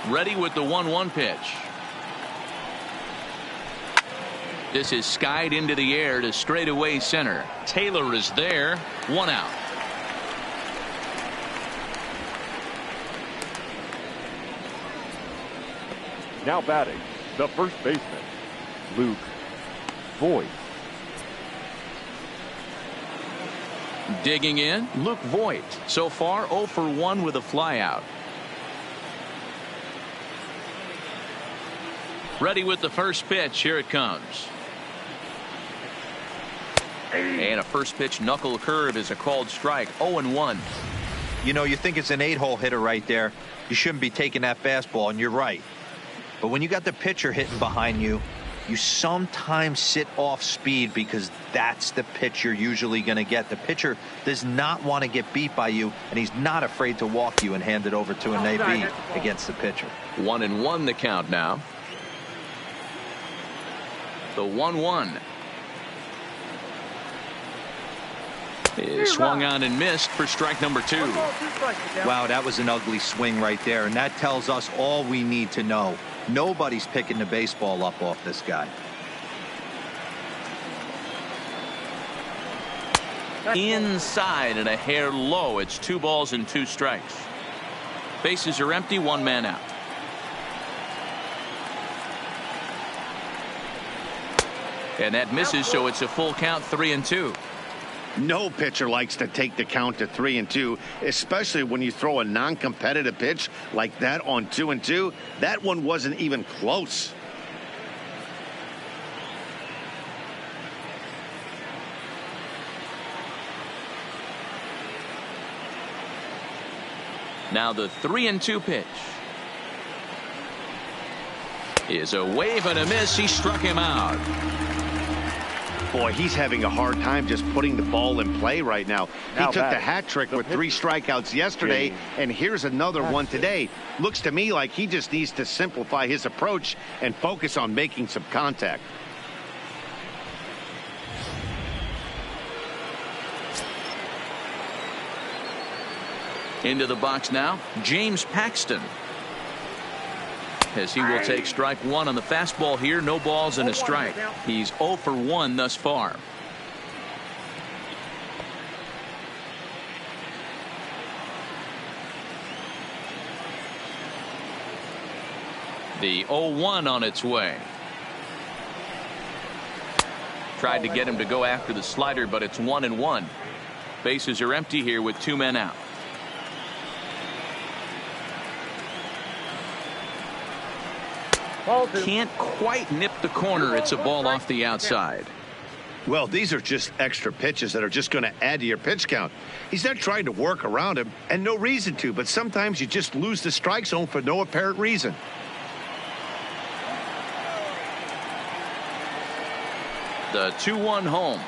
Speaker 1: Ready with the 1-1 pitch. This is skied into the air to straightaway center. Taylor is there. 1 out.
Speaker 4: Now batting, the first baseman, Luke Voigt.
Speaker 1: Digging in, Luke Voigt. So far 0 for 1 with a flyout. Ready with the first pitch. Here it comes. And a first pitch knuckle curve is a called strike. 0-1.
Speaker 3: You know, you think it's an 8-hole hitter right there. You shouldn't be taking that fastball, and you're right. But when you got the pitcher hitting behind you, you sometimes sit off speed because that's the pitch you're usually going to get. The pitcher does not want to get beat by you, and he's not afraid to walk you and hand it over to an AB against the pitcher.
Speaker 1: 1-1 the count now. The 1-1 is swung on and missed for strike number 2.
Speaker 3: Wow, that was an ugly swing right there, and that tells us all we need to know. Nobody's picking the baseball up off this guy.
Speaker 1: Inside and a hair low. It's 2 balls and 2 strikes. Bases are empty. 1 man out. And that misses, so it's a full count. 3-2.
Speaker 2: No pitcher likes to take the count to 3-2, especially when you throw a non-competitive pitch like that on 2-2. That one wasn't even close.
Speaker 1: Now the 3-2 pitch is a wave and a miss. He struck him out.
Speaker 2: Boy, he's having a hard time just putting the ball in play right now. He took the hat trick with 3 strikeouts yesterday, and here's another one today. Looks to me like he just needs to simplify his approach and focus on making some contact.
Speaker 1: Into the box now, James Paxton. As he will take strike 1 on the fastball here. No balls and a strike. He's 0 for 1 thus far. The 0-1 on its way. Tried to get him to go after the slider, but it's 1-1. Bases are empty here with 2 men out. Can't quite nip the corner. It's a ball off the outside.
Speaker 2: Well, these are just extra pitches that are just going to add to your pitch count. He's not trying to work around him, and no reason to, but sometimes you just lose the strike zone for no apparent reason.
Speaker 1: The 2-1 home.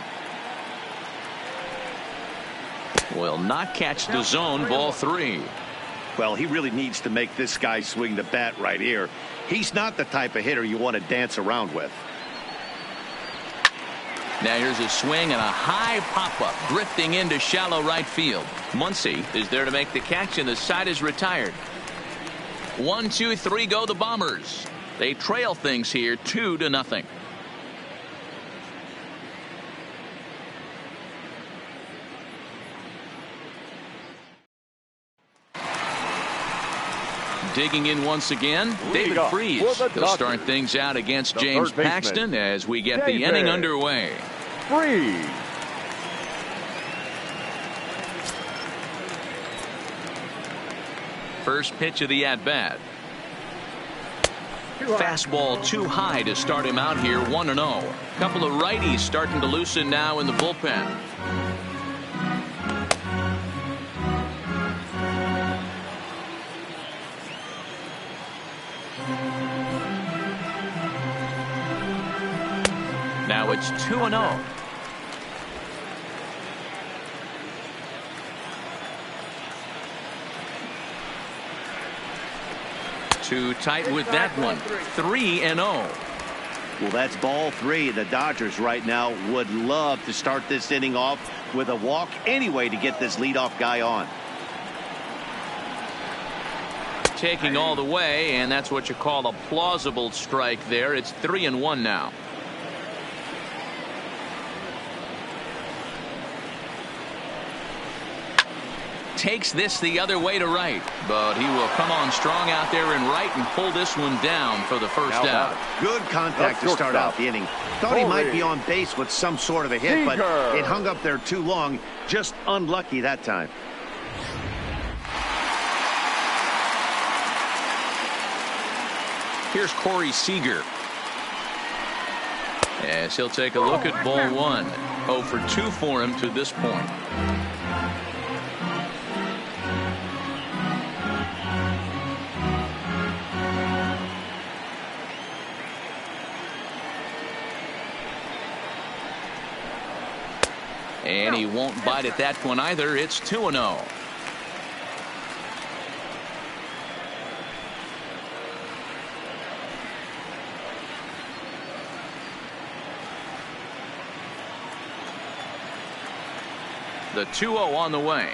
Speaker 1: Will not catch the zone. Ball 3.
Speaker 2: Well, he really needs to make this guy swing the bat right here. He's not the type of hitter you want to dance around with.
Speaker 1: Now here's a swing and a high pop-up drifting into shallow right field. Muncy is there to make the catch, and the side is retired. 1, 2, 3 go the Bombers. They trail things here 2-0. Digging in once again, David Freese. He'll start things out against James Paxton as we get the inning underway.
Speaker 4: Freese.
Speaker 1: First pitch of the at-bat. Fastball too high to start him out here. 1-0. Couple of righties starting to loosen now in the bullpen. Now it's 2-0. Too tight with that one. 3-0.
Speaker 2: Well, that's ball 3. The Dodgers right now would love to start this inning off with a walk anyway to get this leadoff guy on.
Speaker 1: Taking all the way, and that's what you call a plausible strike there. It's 3-1 now. Takes this the other way to right, but he will come on strong out there in right and pull this one down for the first out.
Speaker 2: Good contact to start out the inning. Thought he might be on base with some sort of a hit, but it hung up there too long. Just unlucky that time.
Speaker 1: Here's Corey Seager as he'll take a look at ball 1. 0 for 2 for him to this point. And he won't bite at that one either. It's 2-0. The 2-0 on the way.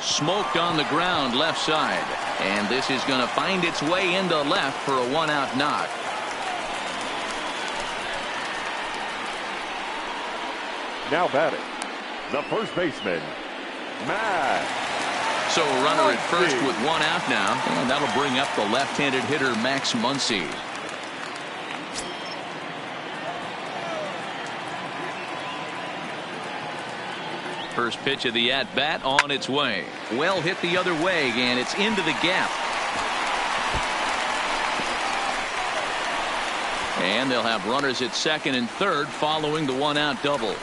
Speaker 1: Smoked on the ground left side. And this is going to find its way into left for a 1-out knock.
Speaker 4: Now batting, the first baseman, Matt.
Speaker 1: So a runner at first with 1 out now, and that'll bring up the left-handed hitter Max Muncy. First pitch of the at-bat on its way. Well hit the other way, and it's into the gap. And they'll have runners at second and third following the 1-out double.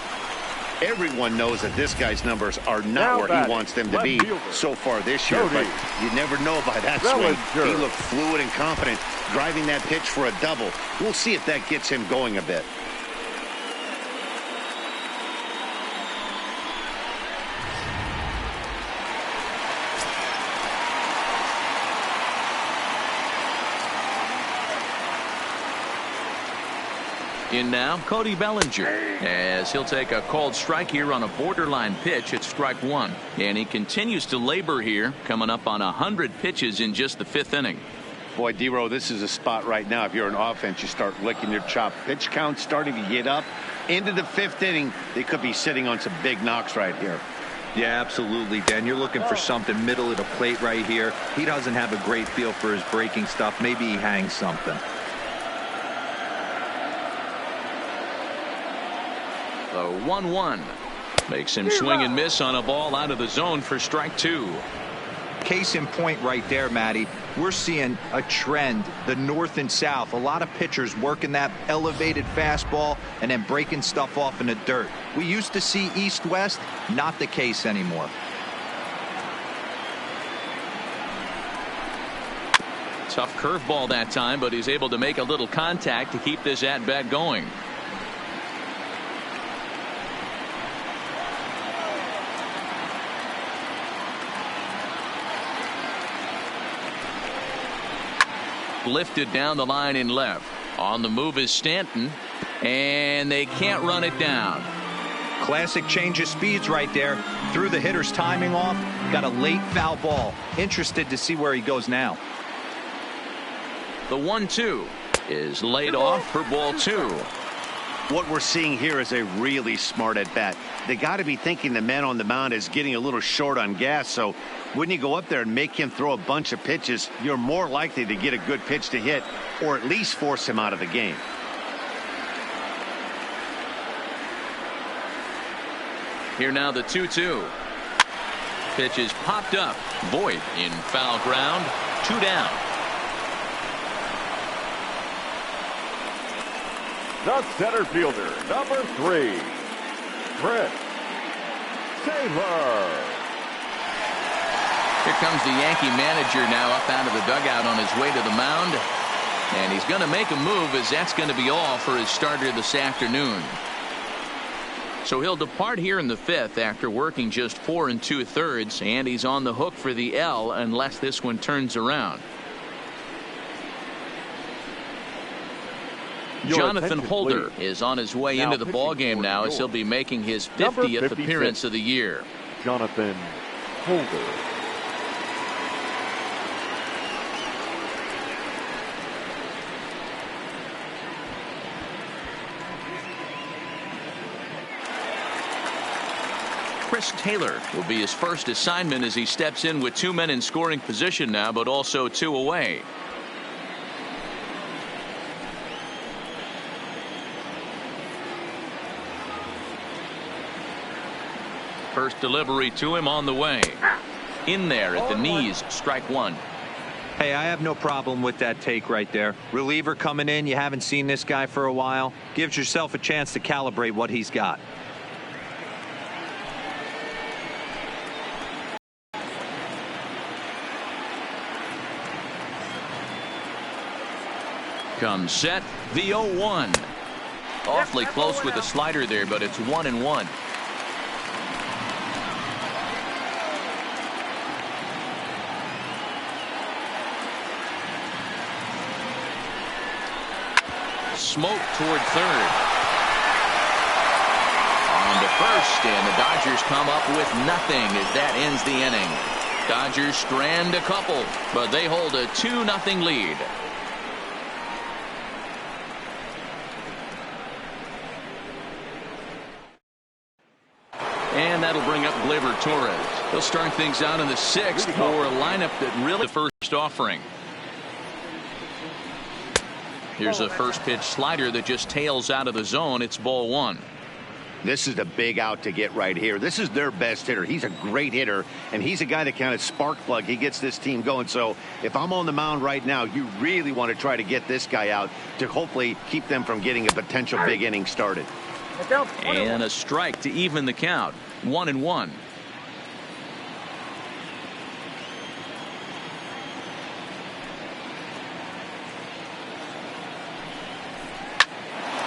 Speaker 2: Everyone knows that this guy's numbers are not
Speaker 4: Now
Speaker 2: where
Speaker 4: batting,
Speaker 2: he wants them to
Speaker 4: left
Speaker 2: be
Speaker 4: fielder,
Speaker 2: so far this year,
Speaker 4: Cody
Speaker 2: but you never know by that swing.
Speaker 4: Bellinger.
Speaker 2: He looked fluid and confident, driving that pitch for a double. We'll see if that gets him going a bit.
Speaker 1: In now, Cody Bellinger, as he'll take a called strike here on a borderline pitch at strike one. And he continues to labor here, coming up on 100 pitches in just the 5th inning.
Speaker 2: Boy, D-Row, this is a spot right now. If you're an offense, you start licking your chop. Pitch count starting to get up into the 5th inning. They could be sitting on some big knocks right here.
Speaker 3: Yeah, absolutely, Dan. You're looking for something middle of the plate right here. He doesn't have a great feel for his breaking stuff. Maybe he hangs something.
Speaker 1: The 1-1 makes him swing and miss on a ball out of the zone for strike two.
Speaker 3: Case in point right there, Matty. We're seeing a trend, the north and south. A lot of pitchers working that elevated fastball and then breaking stuff off in the dirt. We used to see east-west, not the case anymore.
Speaker 1: Tough curveball that time, but he's able to make a little contact to keep this at-bat going. Lifted down the line in left. On the move is Stanton, and they can't run it down.
Speaker 3: Classic change of speeds right there. Threw the hitter's timing off. Got a late foul ball. Interested to see where he goes now.
Speaker 1: The 1-2 is laid off for ball two.
Speaker 2: What we're seeing here is a really smart at bat. They got to be thinking the man on the mound is getting a little short on gas, so when you go up there and make him throw a bunch of pitches, you're more likely to get a good pitch to hit or at least force him out of the game.
Speaker 1: Here now the 2-2. Pitch is popped up. Voit in foul ground. 2 down.
Speaker 4: The center fielder, number 3, Chris Taylor.
Speaker 1: Here comes the Yankee manager now up out of the dugout on his way to the mound. And he's going to make a move, as that's going to be all for his starter this afternoon. So he'll depart here in the 5th after working just 4 2/3, and he's on the hook for the L unless this one turns around. Jonathan Holder is on his way into the ball game now, as he'll be making his 50th appearance of the year.
Speaker 4: Jonathan Holder.
Speaker 1: Chris Taylor will be his first assignment as he steps in with 2 men in scoring position now, but also 2 away. First delivery to him on the way. In there at the knees, strike one.
Speaker 3: Hey, I have no problem with that take right there. Reliever coming in. You haven't seen this guy for a while. Gives yourself a chance to calibrate what he's got.
Speaker 1: Comes set, the 0-1. Awfully close with the slider there, but it's 1-1. Smoke toward third. On to first, and the Dodgers come up with nothing as that ends the inning. Dodgers strand a couple, but they hold a 2-0 lead. And that'll bring up Gleyber Torres. He'll start things out in the 6th for a lineup that really the first offering. Here's a first pitch slider that just tails out of the zone. It's ball one.
Speaker 2: This is a big out to get right here. This is their best hitter. He's a great hitter, and he's a guy that kind of spark plug. He gets this team going. So if I'm on the mound right now, you really want to try to get this guy out to hopefully keep them from getting a potential big inning started.
Speaker 6: Get down. 1-1.
Speaker 1: And a strike to even the count. 1-1.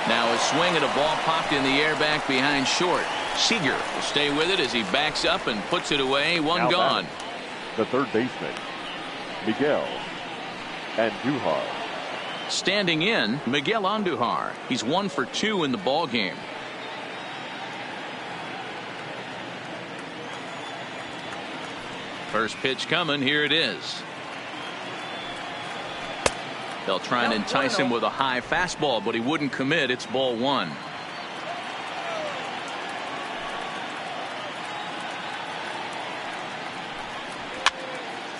Speaker 1: Now a swing at a ball popped in the air back behind short. Seager will stay with it as he backs up and puts it away. One
Speaker 4: Now
Speaker 1: gone.
Speaker 4: batting, the third baseman, Miguel Andujar.
Speaker 1: Standing in, Miguel Andujar. He's 1 for 2 in the ball game. First pitch coming. Here it is. They'll try and entice him with a high fastball, but he wouldn't commit. It's ball 1.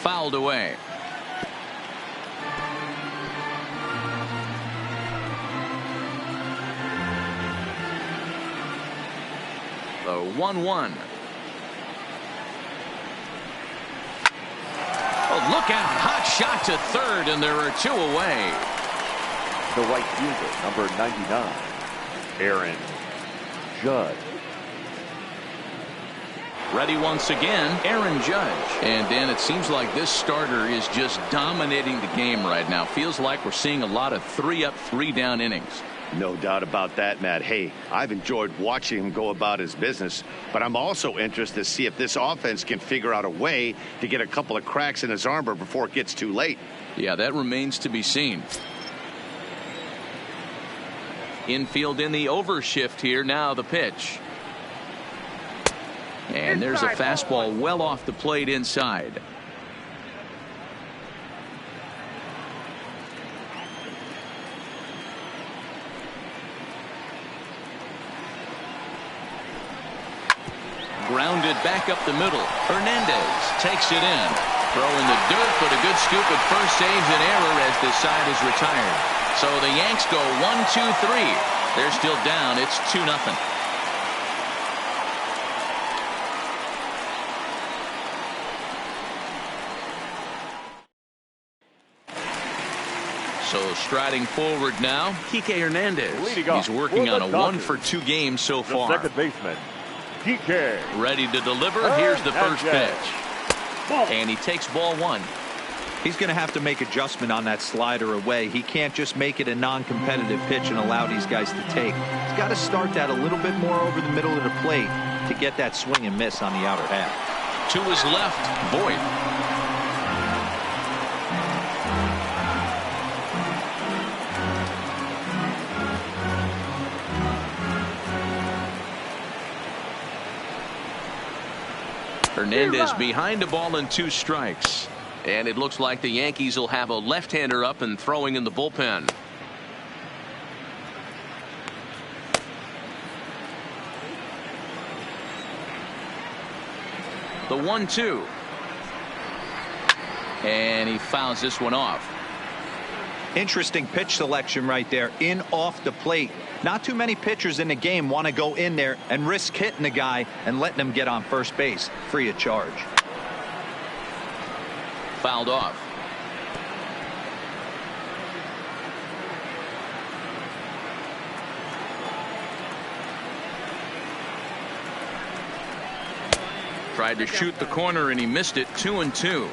Speaker 1: Fouled away. The 1-1. Oh, look out. Hot shot to third, and there are 2 away.
Speaker 4: The right fielder, number 99, Aaron Judge.
Speaker 1: Ready once again, Aaron Judge. And Dan, it seems like this starter is just dominating the game right now. Feels like we're seeing a lot of 3-up, 3-down innings.
Speaker 2: No doubt about that, Matt. Hey, I've enjoyed watching him go about his business, but I'm also interested to see if this offense can figure out a way to get a couple of cracks in his armor before it gets too late.
Speaker 1: Yeah, that remains to be seen. Infield in the overshift here. Now the pitch. And there's a fastball well off the plate inside. Grounded back up the middle. Hernandez takes it in. Throw in the dirt, but a good scoop at first saves an error as this side is retired. So the Yanks go 1-2-3. They're still down. It's 2-0. So striding forward now, Kike Hernandez. He's working on a 1 for 2 game so far.
Speaker 4: The second baseman, Kike.
Speaker 1: Ready to deliver. Here's the first pitch. And he takes ball 1.
Speaker 3: He's going to have to make adjustment on that slider away. He can't just make it a non-competitive pitch and allow these guys to take. He's got to start that a little bit more over the middle of the plate to get that swing and miss on the outer half.
Speaker 1: To his left, Voit. Hernandez behind a ball and 2 strikes. And it looks like the Yankees will have a left-hander up and throwing in the bullpen. The 1-2. And he fouls this one off.
Speaker 3: Interesting pitch selection right there. In off the plate. Not too many pitchers in the game want to go in there and risk hitting the guy and letting him get on first base free of charge.
Speaker 1: Fouled off. Tried to shoot the corner and he missed it. 2-2.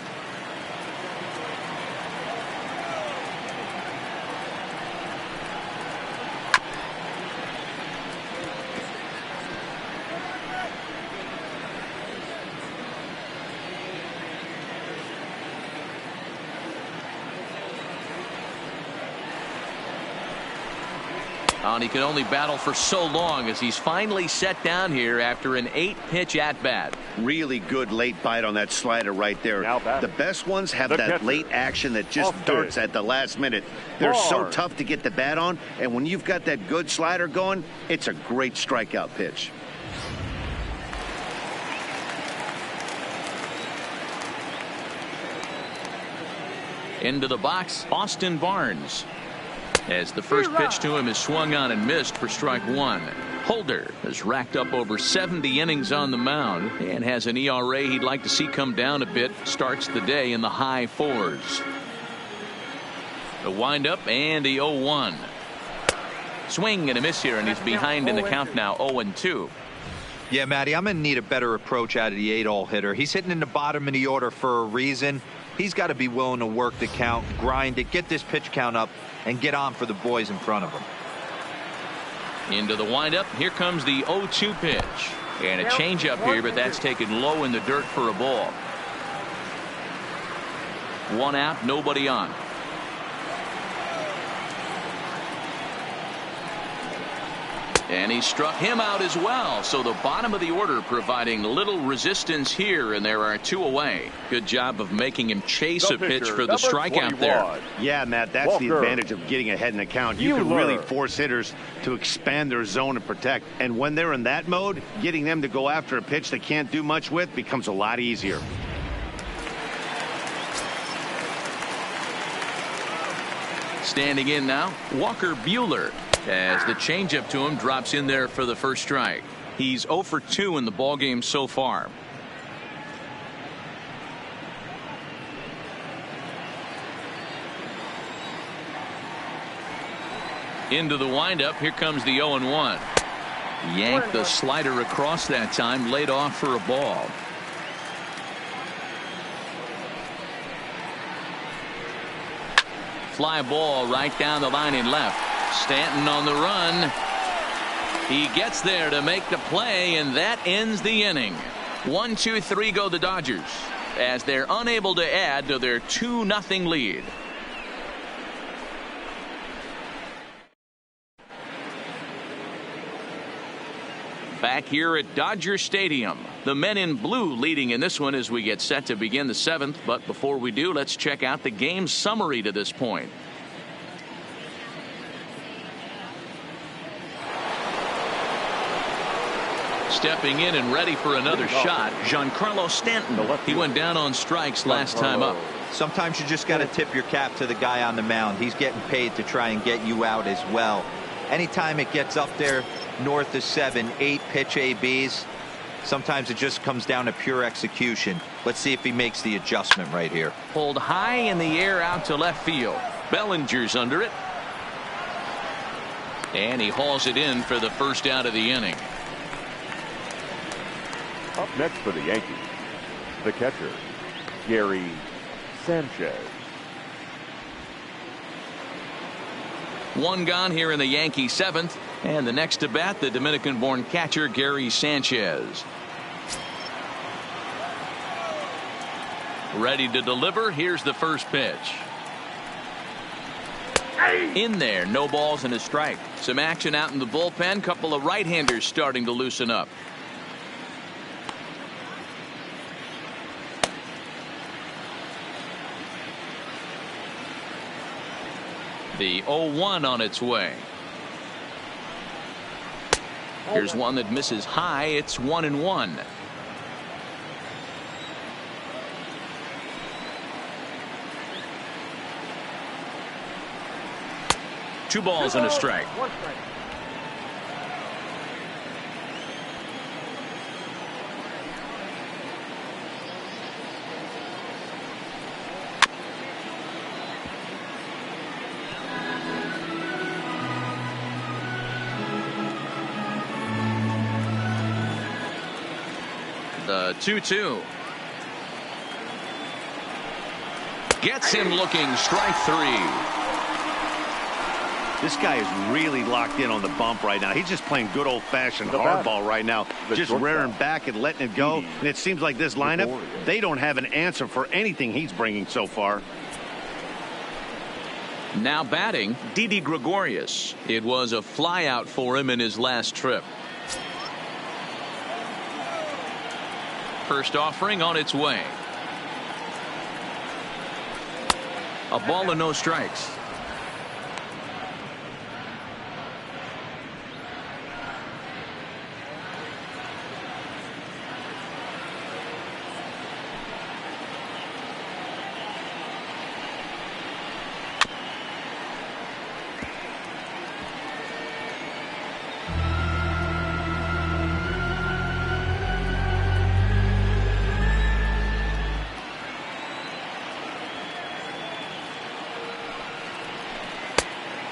Speaker 1: And he can only battle for so long as he's finally set down here after an 8-pitch at-bat.
Speaker 2: Really good late bite on that slider right there. The best ones have that
Speaker 4: catcher.
Speaker 2: late action that just darts at the last minute. They're so tough to get the bat on, and when you've got that good slider going, it's a great strikeout pitch.
Speaker 1: Into the box, Austin Barnes. As the first pitch to him is swung on and missed for strike 1. Holder has racked up over 70 innings on the mound and has an ERA he'd like to see come down a bit. Starts the day in the high 4s. The windup and the 0-1. Swing and a miss here, and he's behind in the count now, 0-2.
Speaker 3: Yeah, Matty, I'm going to need a better approach out of the 8-hole hitter. He's hitting in the bottom of the order for a reason. He's got to be willing to work the count, grind it, get this pitch count up, and get on for the boys in front of him.
Speaker 1: Into the windup. Here comes the 0-2 pitch. And a changeup here, but that's taken low in the dirt for a ball. 1 out, nobody on. And he struck him out as well. So the bottom of the order providing little resistance here, and there are 2 away. Good job of making him chase a pitch for the strikeout there.
Speaker 2: Yeah, Matt, that's the advantage of getting ahead in the count. You can really force hitters to expand their zone and protect. And when they're in that mode, getting them to go after a pitch they can't do much with becomes a lot easier.
Speaker 1: Standing in now, Walker Buehler, as the changeup to him drops in there for the first strike. He's 0 for 2 in the ballgame so far. Into the windup. Here comes the 0-1. Yanked the slider across that time, laid off for a ball. Fly ball right down the line and left. Stanton on the run. He gets there to make the play, and that ends the inning. 1-2-3 go the Dodgers as they're unable to add to their 2-0 lead. Back here at Dodger Stadium, the men in blue leading in this one as we get set to begin the 7th. But before we do, let's check out the game summary to this point. Stepping in and ready for another shot, Giancarlo Stanton. He went down on strikes last time up.
Speaker 3: Sometimes you just got to tip your cap to the guy on the mound. He's getting paid to try and get you out as well. Anytime it gets up there north of 7, 8 pitch ABs, sometimes it just comes down to pure execution. Let's see if he makes the adjustment right here.
Speaker 1: Pulled high in the air out to left field. Bellinger's under it. And he hauls it in for the first out of the inning.
Speaker 4: Up next for the Yankees, the catcher, Gary Sanchez.
Speaker 1: 1 gone here in the Yankee 7th. And the next to bat, the Dominican-born catcher, Gary Sanchez. Ready to deliver. Here's the first pitch. In there, no balls and a strike. Some action out in the bullpen. Couple of right-handers starting to loosen up. The 0-1 on its way. Here's one that misses high. It's 1-1. Two balls and a strike.
Speaker 6: 1 strike.
Speaker 1: The 2-2. Gets him looking. Strike 3.
Speaker 2: This guy is really locked in on the bump right now. He's just playing good old-fashioned hardball right now, just rearing back and letting it go. And it seems like this lineup, they don't have an answer for anything he's bringing so far.
Speaker 1: Now batting, Didi Gregorius. It was a flyout for him in his last trip. First offering on its way. A ball and no strikes.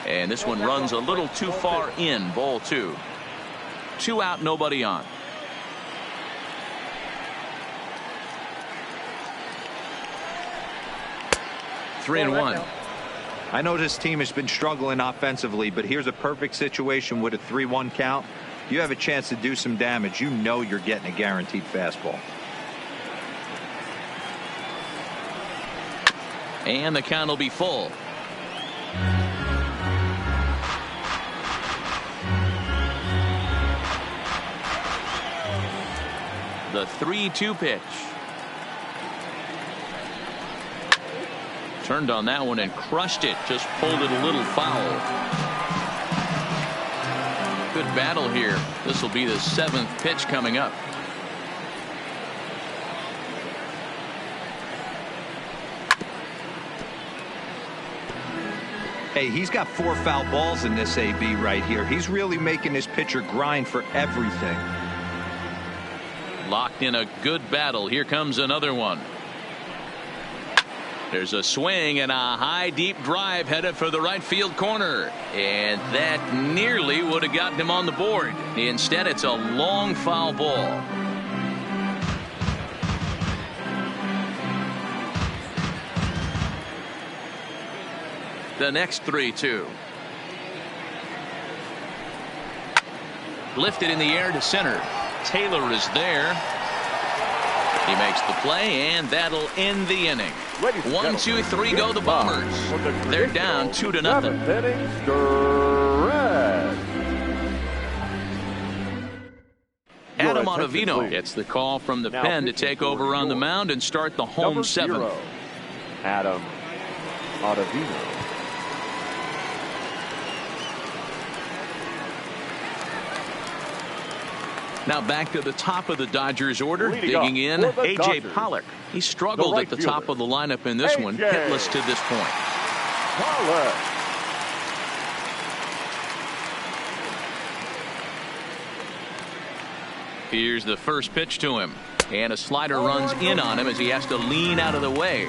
Speaker 1: And this one runs a little too far in. Ball 2. 2 out, nobody on. Three and one.
Speaker 3: I know this team has been struggling offensively, but here's a perfect situation with a 3-1 count. You have a chance to do some damage. You know you're getting a guaranteed fastball.
Speaker 1: And the count will be full. The 3-2 pitch. Turned on that one and crushed it. Just pulled it a little foul. Good battle here. This will be the 7th pitch coming up.
Speaker 3: Hey, he's got 4 foul balls in this AB right here. He's really making his pitcher grind for everything.
Speaker 1: Locked in a good battle. Here comes another one. There's a swing and a high deep drive headed for the right field corner, and that nearly would have gotten him on the board. Instead, it's a long foul ball. The next 3-2. Lifted in the air to center. Taylor is there. He makes the play, and that'll end the inning. 1, 2, 3 go the Bombers. They're down 2-0. Adam Ottavino gets the call from the pen to take over on the mound and start the home 7th.
Speaker 4: Adam Ottavino.
Speaker 1: Now back to the top of the Dodgers order. Digging in, A.J. Pollock. He struggled at the top of the lineup in this one, hitless to this point.
Speaker 4: Pollock.
Speaker 1: Here's the first pitch to him. And a slider runs in on him as he has to lean out of the way.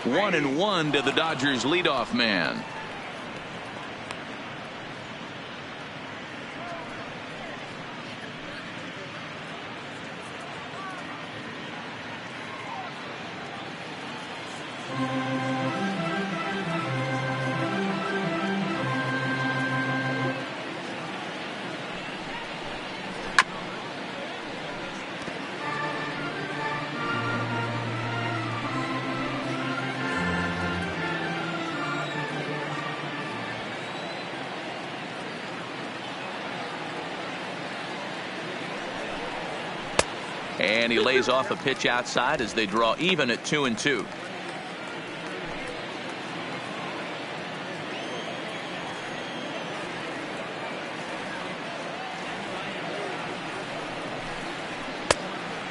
Speaker 1: One and one to the Dodgers leadoff man. And he lays off a pitch outside as they draw even at 2-2.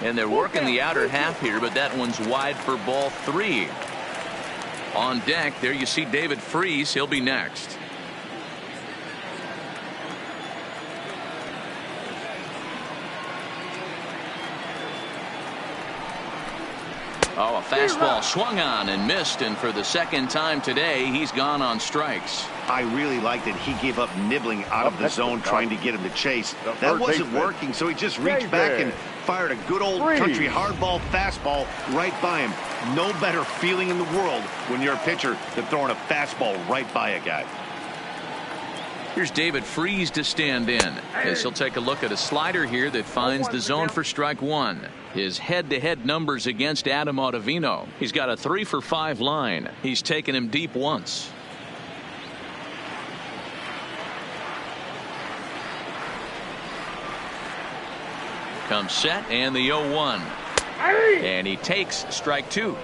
Speaker 1: And they're working the outer half here, but that one's wide for ball 3. On deck, there you see David Freese. He'll be next. Oh, a fastball swung on and missed, and for the second time today, he's gone on strikes.
Speaker 2: I really like that he gave up nibbling out of the zone trying to get him to chase. That wasn't working, so he just reached back and fired a good old country hardball fastball right by him. No better feeling in the world when you're a pitcher than throwing a fastball right by a guy.
Speaker 1: Here's David Freese to stand in, as he'll take a look at a slider here that finds the zone for strike 1. His head-to-head numbers against Adam Ottavino. He's got a 3-for-5 line. He's taken him deep once. Comes set and the 0-1. And he takes strike 2.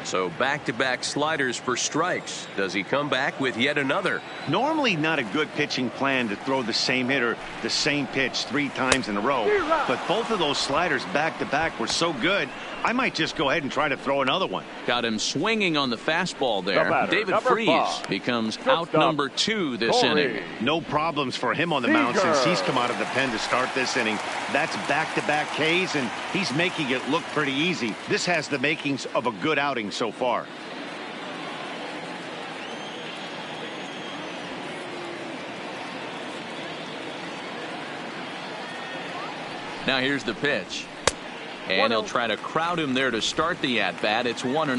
Speaker 5: So back-to-back sliders for strikes. Does he come back with yet another?
Speaker 2: Normally not a good pitching plan to throw the same hitter the same pitch 3 times in a row. But both of those sliders back-to-back were so good, I might just go ahead and try to throw another one.
Speaker 1: Got him swinging on the fastball there. David
Speaker 4: number
Speaker 1: Freese
Speaker 4: 5.
Speaker 1: becomes out number 2 this inning.
Speaker 2: No problems for him on the mound since he's come out of the pen to start this inning. That's back-to-back Ks, and he's making it look pretty easy. This has the makings of a good outing so far.
Speaker 1: Now here's the pitch. And he'll try to crowd him there to start the at-bat. It's 1-0.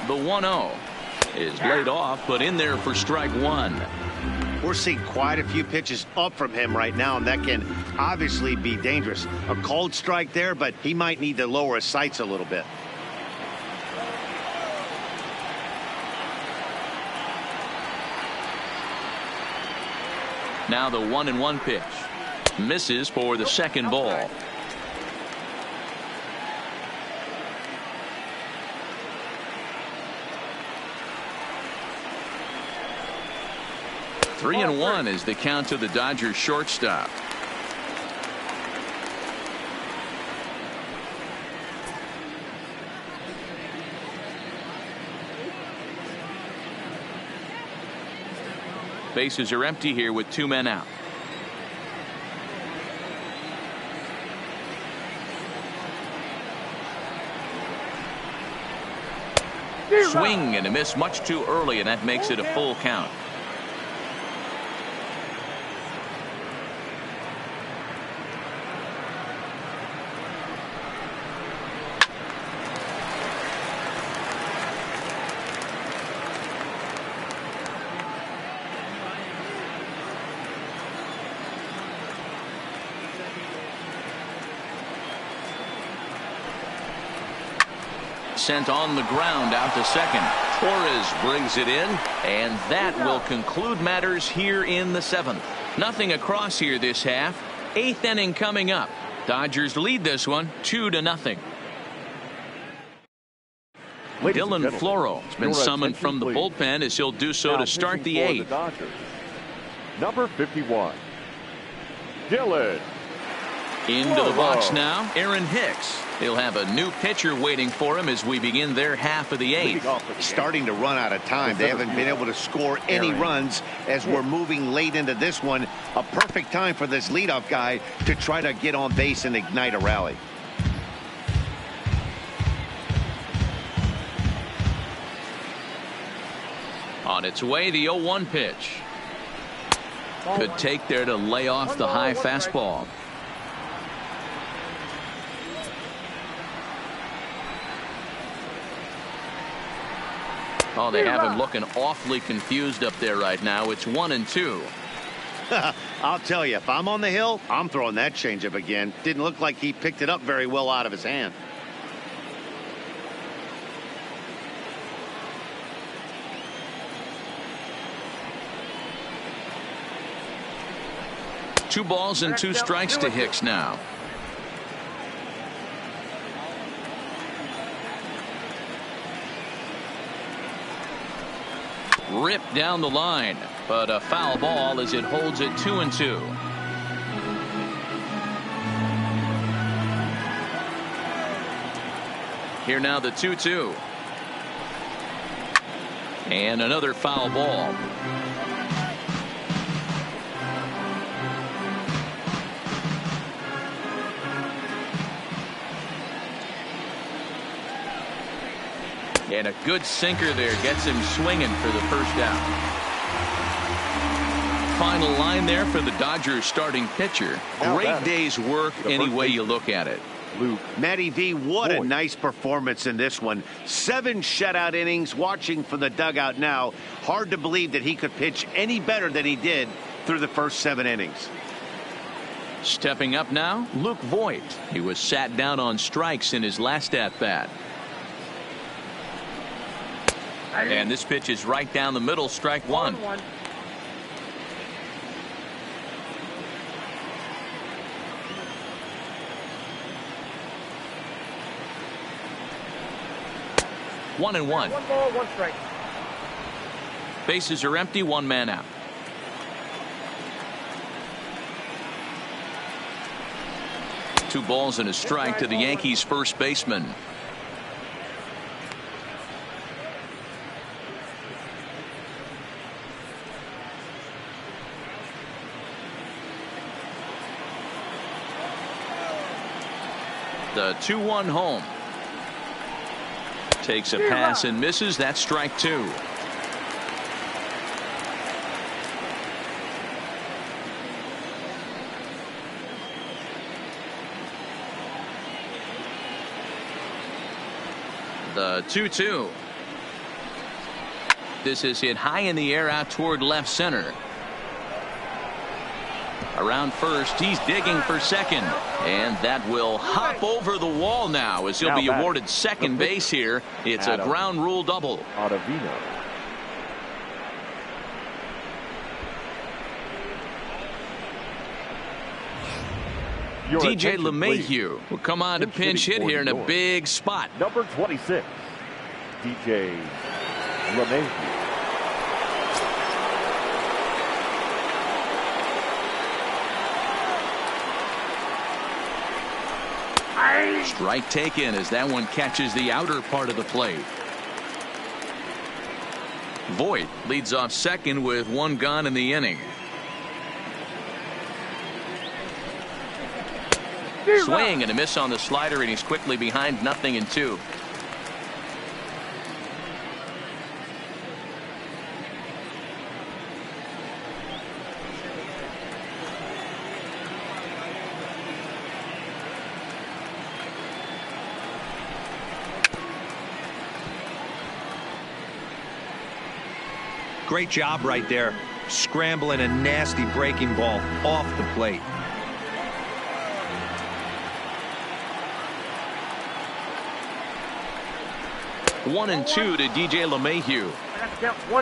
Speaker 1: The 1-0 is laid off, but in there for strike 1.
Speaker 2: We're seeing quite a few pitches up from him right now, and that can obviously be dangerous. A cold strike there, but he might need to lower his sights a little bit.
Speaker 1: Now the 1-1 pitch. Misses for the second ball. Three and 1 is the count to the Dodgers shortstop. Bases are empty here with 2 men out. Swing and a miss much too early, and that makes it a full count. Sent on the ground out to second.
Speaker 5: Torres brings it in.
Speaker 1: And that will conclude matters here in the 7th. Nothing across here this half. 8th inning coming up. Dodgers lead this one 2-0. Dylan Floro has been summoned from the bullpen as he'll do so to start the 8th.
Speaker 4: Number 51, Dylan.
Speaker 1: Into the box now, Aaron Hicks. He'll have a new pitcher waiting for him as we begin their half of the 8th.
Speaker 2: Starting to run out of time. They haven't been able to score any runs as we're moving late into this one. A perfect time for this leadoff guy to try to get on base and ignite a rally.
Speaker 1: On its way, the 0-1 pitch. Good take there to lay off the high fastball. Oh, they have him looking awfully confused up there right now. It's 1-2.
Speaker 2: I'll tell you, if I'm on the hill, I'm throwing that changeup again. Didn't look like he picked it up very well out of his hand.
Speaker 1: Two balls and 2 strikes to Hicks now. Ripped down the line, but a foul ball as it holds it 2-2. Here now the 2-2. And another foul ball. And a good sinker there gets him swinging for the first out. Final line there for the Dodgers starting pitcher. Great day's work any way you look at it.
Speaker 2: Matty V, what a nice performance in this one. 7 shutout innings. Watching from the dugout now. Hard to believe that he could pitch any better than he did through the first 7 innings.
Speaker 1: Stepping up now, Luke Voit. He was sat down on strikes in his last at-bat. And this pitch is right down the middle, strike 1. 1-1.
Speaker 6: 1 ball, 1 strike.
Speaker 1: Bases are empty, 1 man out. Two balls and a strike to the Yankees first baseman. The 2-1 home. Takes a pass and misses. That's strike 2. The 2-2. This is hit high in the air out toward left center. Around first, he's digging for second, and that will hop over the wall now as he'll be awarded second base here. It's a ground rule double.
Speaker 4: Ottavino.
Speaker 1: DJ LeMahieu will come on to pinch hit here in a big spot.
Speaker 4: Number 26, DJ LeMahieu.
Speaker 1: Strike taken as that one catches the outer part of the plate. Voit leads off second with 1 gone in the inning. Swing and a miss on the slider, and he's quickly behind 0-2.
Speaker 3: Great job right there, scrambling a nasty breaking ball off the plate.
Speaker 1: One and 2 to DJ LeMahieu.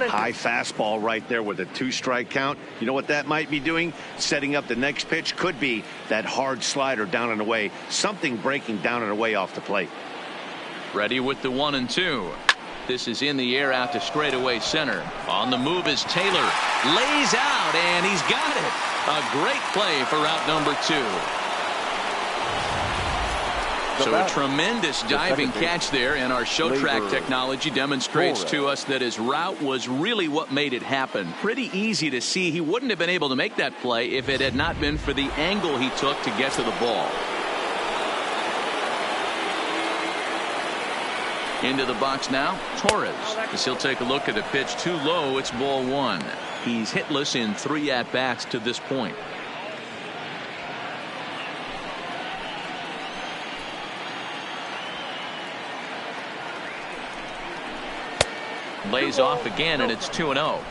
Speaker 2: High fastball right there with a 2-strike count. You know what that might be doing? Setting up the next pitch. Could be that hard slider down and away. Something breaking down and away off the plate.
Speaker 1: Ready with the 1-2. This is in the air out to straightaway center. On the move is Taylor. Lays out, and he's got it. A great play for route number 2. So a tremendous diving catch there, and our show track technology demonstrates to us that his route was really what made it happen. Pretty easy to see he wouldn't have been able to make that play if it had not been for the angle he took to get to the ball. Into the box now, Torres. As he'll take a look at a pitch too low, it's ball 1. He's hitless in 3 at-bats to this point. Lays off again, and it's 2-0.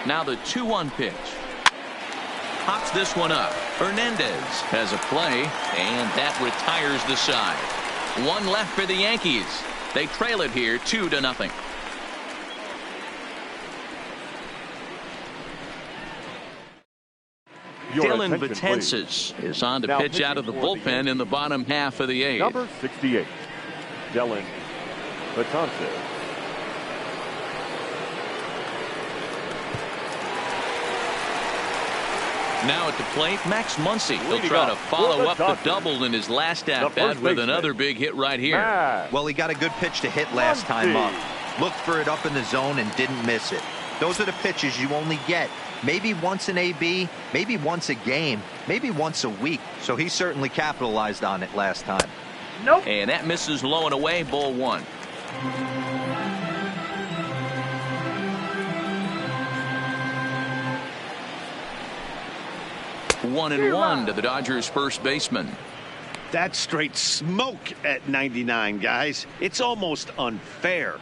Speaker 1: Now the 2-1 pitch. Pops this one up. Hernandez has a play, and that retires the side. 1 left for the Yankees. They trail it here 2-0. Dylan Betances is on to pitch out of the bullpen in the bottom half of the 8th.
Speaker 4: Number 68, Dylan Betances.
Speaker 1: Now at the plate, Max Muncy. He'll try to follow up the double in his last at-bat with another big hit right here.
Speaker 3: Well, he got a good pitch to hit last time up. Looked for it up in the zone and didn't miss it. Those are the pitches you only get maybe once in AB, maybe once a game, maybe once a week. So he certainly capitalized on it last time.
Speaker 6: Nope.
Speaker 1: And that misses low and away, ball 1. One and 1 to the Dodgers first baseman.
Speaker 2: That's straight smoke at 99, guys. It's almost unfair.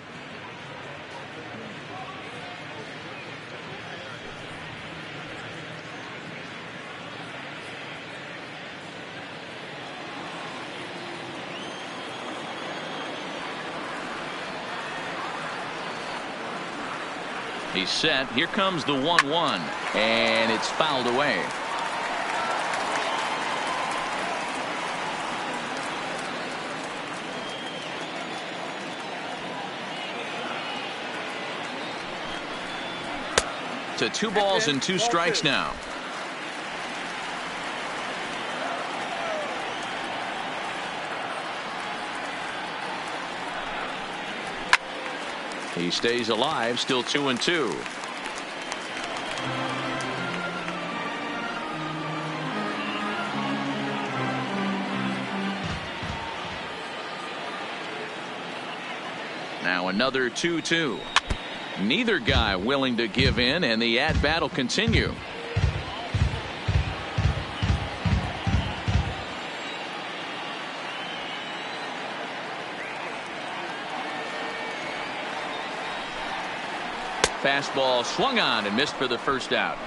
Speaker 1: He's set. Here comes the 1-1, and it's fouled away. To 2 balls and 2 strikes now. He stays alive, still 2-2. Now another 2-2. Neither guy willing to give in, and the at-bat will continue. Fastball swung on and missed for the first out.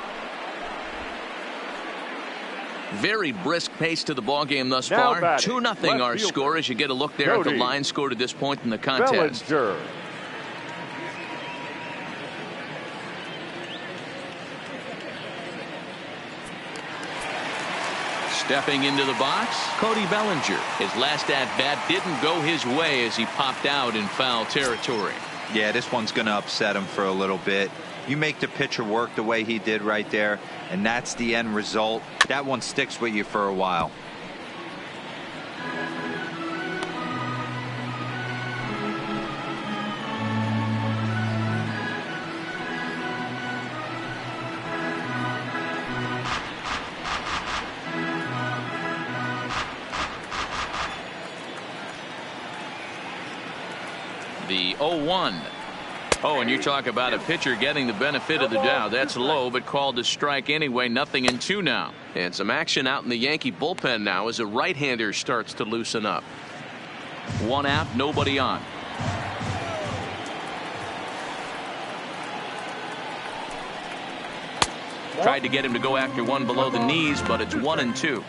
Speaker 1: Very brisk pace to the ball game thus far. 2-0 our score as you get a look there at the line score to this point in the contest.
Speaker 4: Bellinger.
Speaker 1: Stepping into the box, Cody Bellinger. His last at-bat didn't go his way as he popped out in foul territory.
Speaker 3: Yeah, this one's going to upset him for a little bit. You make the pitcher work the way he did right there, and that's the end result. That one sticks with you for a while.
Speaker 1: The 0-1. Oh, and you talk about a pitcher getting the benefit of the doubt. That's low, but called a strike anyway. 0-2 now.
Speaker 5: And some action out in the Yankee bullpen now as a right-hander starts to loosen up.
Speaker 1: 1 out, nobody on. Tried to get him to go after one below the knees, but it's 1-2.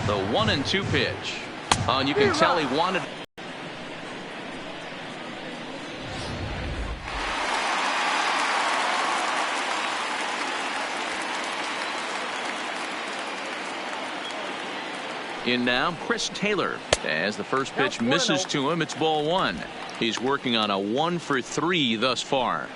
Speaker 1: The 1-2 pitch. Oh, and you can tell he wanted. In now, Chris Taylor. As the first pitch misses to him, it's ball 1. He's working on a 1-for-3 thus far.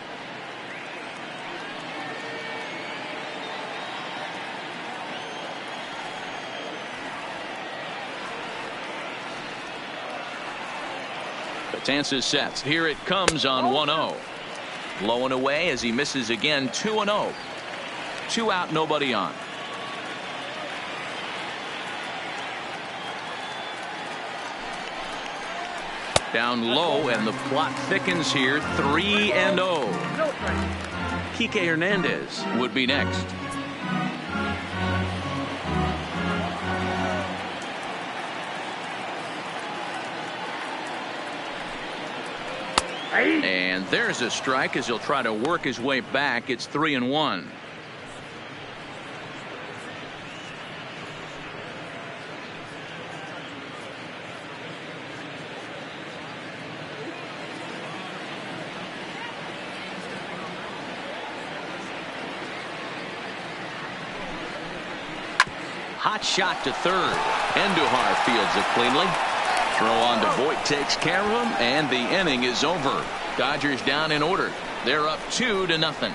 Speaker 1: Betances sets. Here it comes on 1-0. Low and away as he misses again. 2-0. 2 out, nobody on. Down low, and the plot thickens here. 3-0. Kike Hernandez would be next. And there's a strike as he'll try to work his way back. It's 3-1. Hot shot to third. Andujar fields it cleanly. Throw on to Voit takes care of him, and the inning is over. Dodgers down in order. They're up 2-0.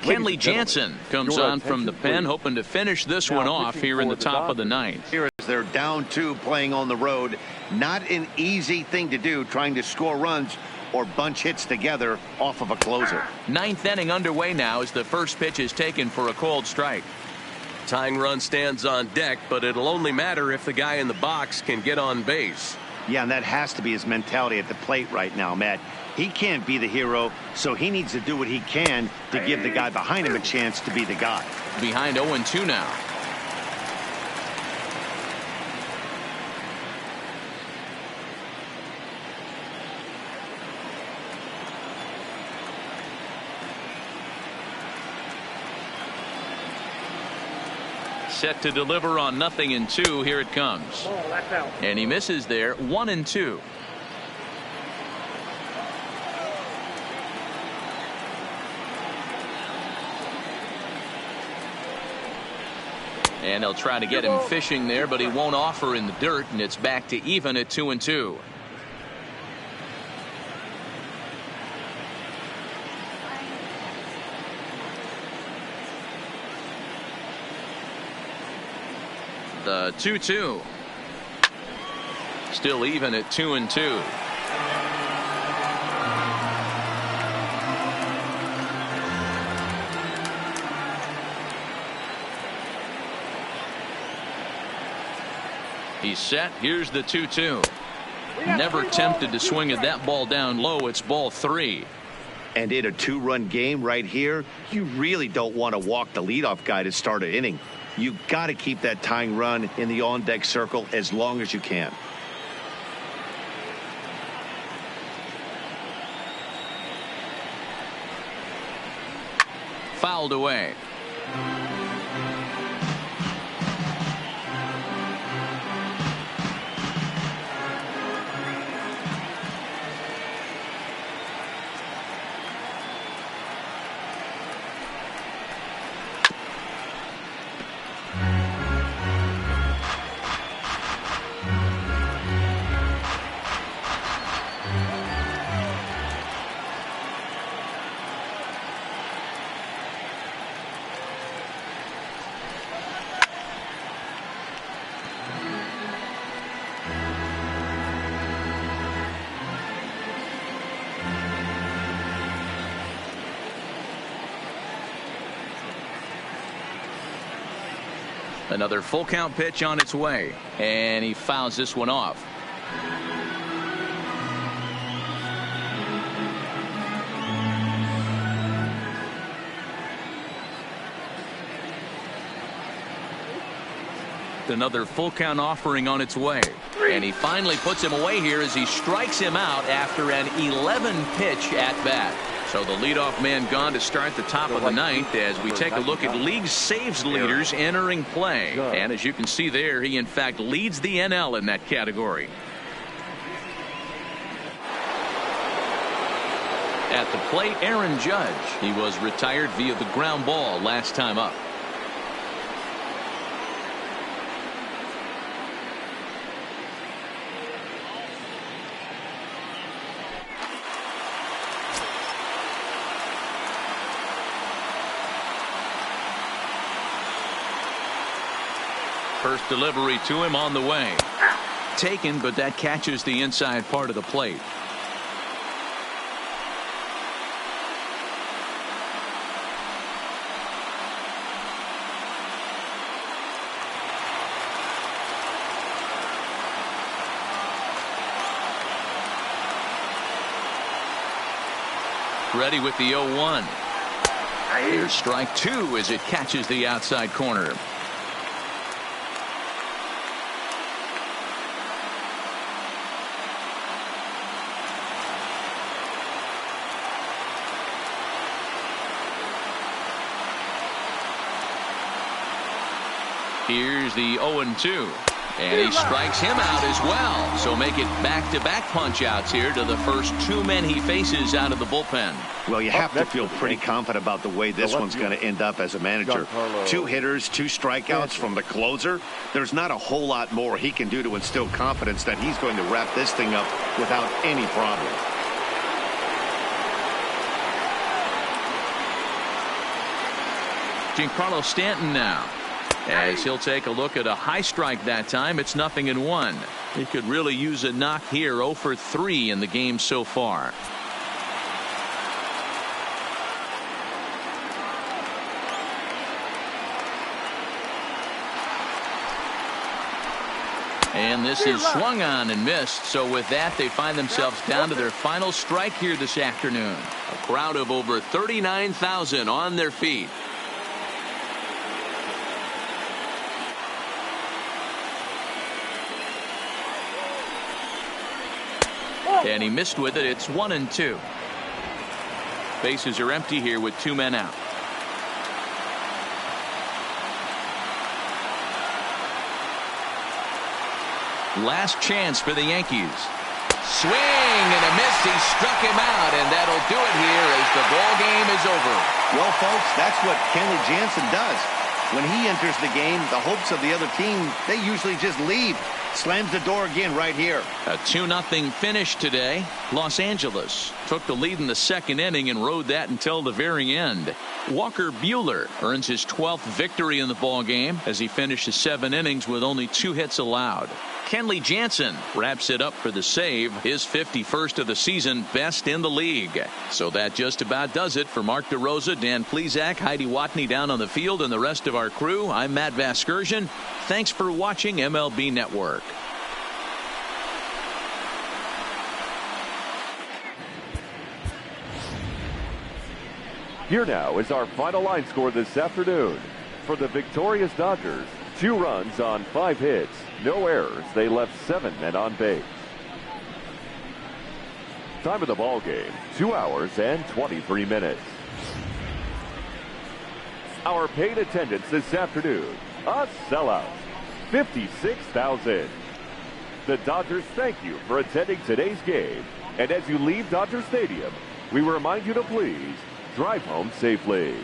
Speaker 1: Kenley Jansen comes on from the pen, hoping to finish this one off here in the top of the 9th.
Speaker 2: Here as they're down 2 playing on the road. Not an easy thing to do, trying to score runs or bunch hits together off of a closer.
Speaker 1: 9th inning underway now as the first pitch is taken for a called strike.
Speaker 5: Tying run stands on deck, but it'll only matter if the guy in the box can get on base.
Speaker 2: Yeah, and that has to be his mentality at the plate right now, Matt. He can't be the hero, so he needs to do what he can to give the guy behind him a chance to be the guy.
Speaker 1: Behind 0-2 now. Set to deliver on 0-2. Here it comes.
Speaker 6: Ball, that's out.
Speaker 1: And he misses there. 1-2. And they'll try to get him fishing there, but he won't offer in the dirt, and it's back to even at 2-2. The 2-2. Still even at 2-2. He's set. Here's the 2-2. Never tempted to swing at that ball down low. It's ball 3.
Speaker 2: And in a 2-run game right here, you really don't want to walk the leadoff guy to start an inning. You got to keep that tying run in the on-deck circle as long as you can.
Speaker 1: Fouled away. Another full count pitch on its way, and he fouls this one off. Another full count offering on its way, and he finally puts him away here as he strikes him out after an 11 pitch at bat. So the leadoff man gone to start the top of the ninth as we take a look at league saves leaders entering play. And as you can see there, he in fact leads the NL in that category. At the plate, Aaron Judge. He was retired via the ground ball last time up. First delivery to him on the way. Taken, but that catches the inside part of the plate. Ready with the 0-1. Here's strike 2 as it catches the outside corner. Here's the 0-2. And he strikes him out as well. So make it back-to-back punch-outs here to the first 2 men he faces out of the bullpen.
Speaker 2: Well, you have to feel pretty confident about the way this one's going to end up as a manager. 2 hitters, 2 strikeouts from the closer. There's not a whole lot more he can do to instill confidence that he's going to wrap this thing up without any problem.
Speaker 1: Giancarlo Stanton now, as he'll take a look at a high strike that time. It's 0-1. He could really use a knock here. 0 for 3 in the game so far. And this is swung on and missed. So with that, they find themselves down to their final strike here this afternoon. A crowd of over 39,000 on their feet. And he missed with it. It's 1-2. Bases are empty here with 2 men out. Last chance for the Yankees. Swing and a miss. He struck him out, and that'll do it here as the ball game is over.
Speaker 2: Well, folks, that's what Kenley Jansen does. When he enters the game, the hopes of the other team, they usually just leave. Slams the door again right here.
Speaker 1: A 2-0 finish today. Los Angeles took the lead in the second inning and rode that until the very end. Walker Buehler earns his 12th victory in the ball game as he finishes 7 innings with only 2 hits allowed. Kenley Jansen wraps it up for the save, his 51st of the season, best in the league. So that just about does it for Mark DeRosa, Dan Plesac, Heidi Watney down on the field, and the rest of our crew. I'm Matt Vasgersian. Thanks for watching MLB Network.
Speaker 4: Here now is our final line score this afternoon. For the victorious Dodgers, 2 runs on 5 hits, no errors. They left 7 men on base. Time of the ball game, 2 hours and 23 minutes. Our paid attendance this afternoon, a sellout, 56,000. The Dodgers thank you for attending today's game. And as you leave Dodger Stadium, we remind you to please drive home safely.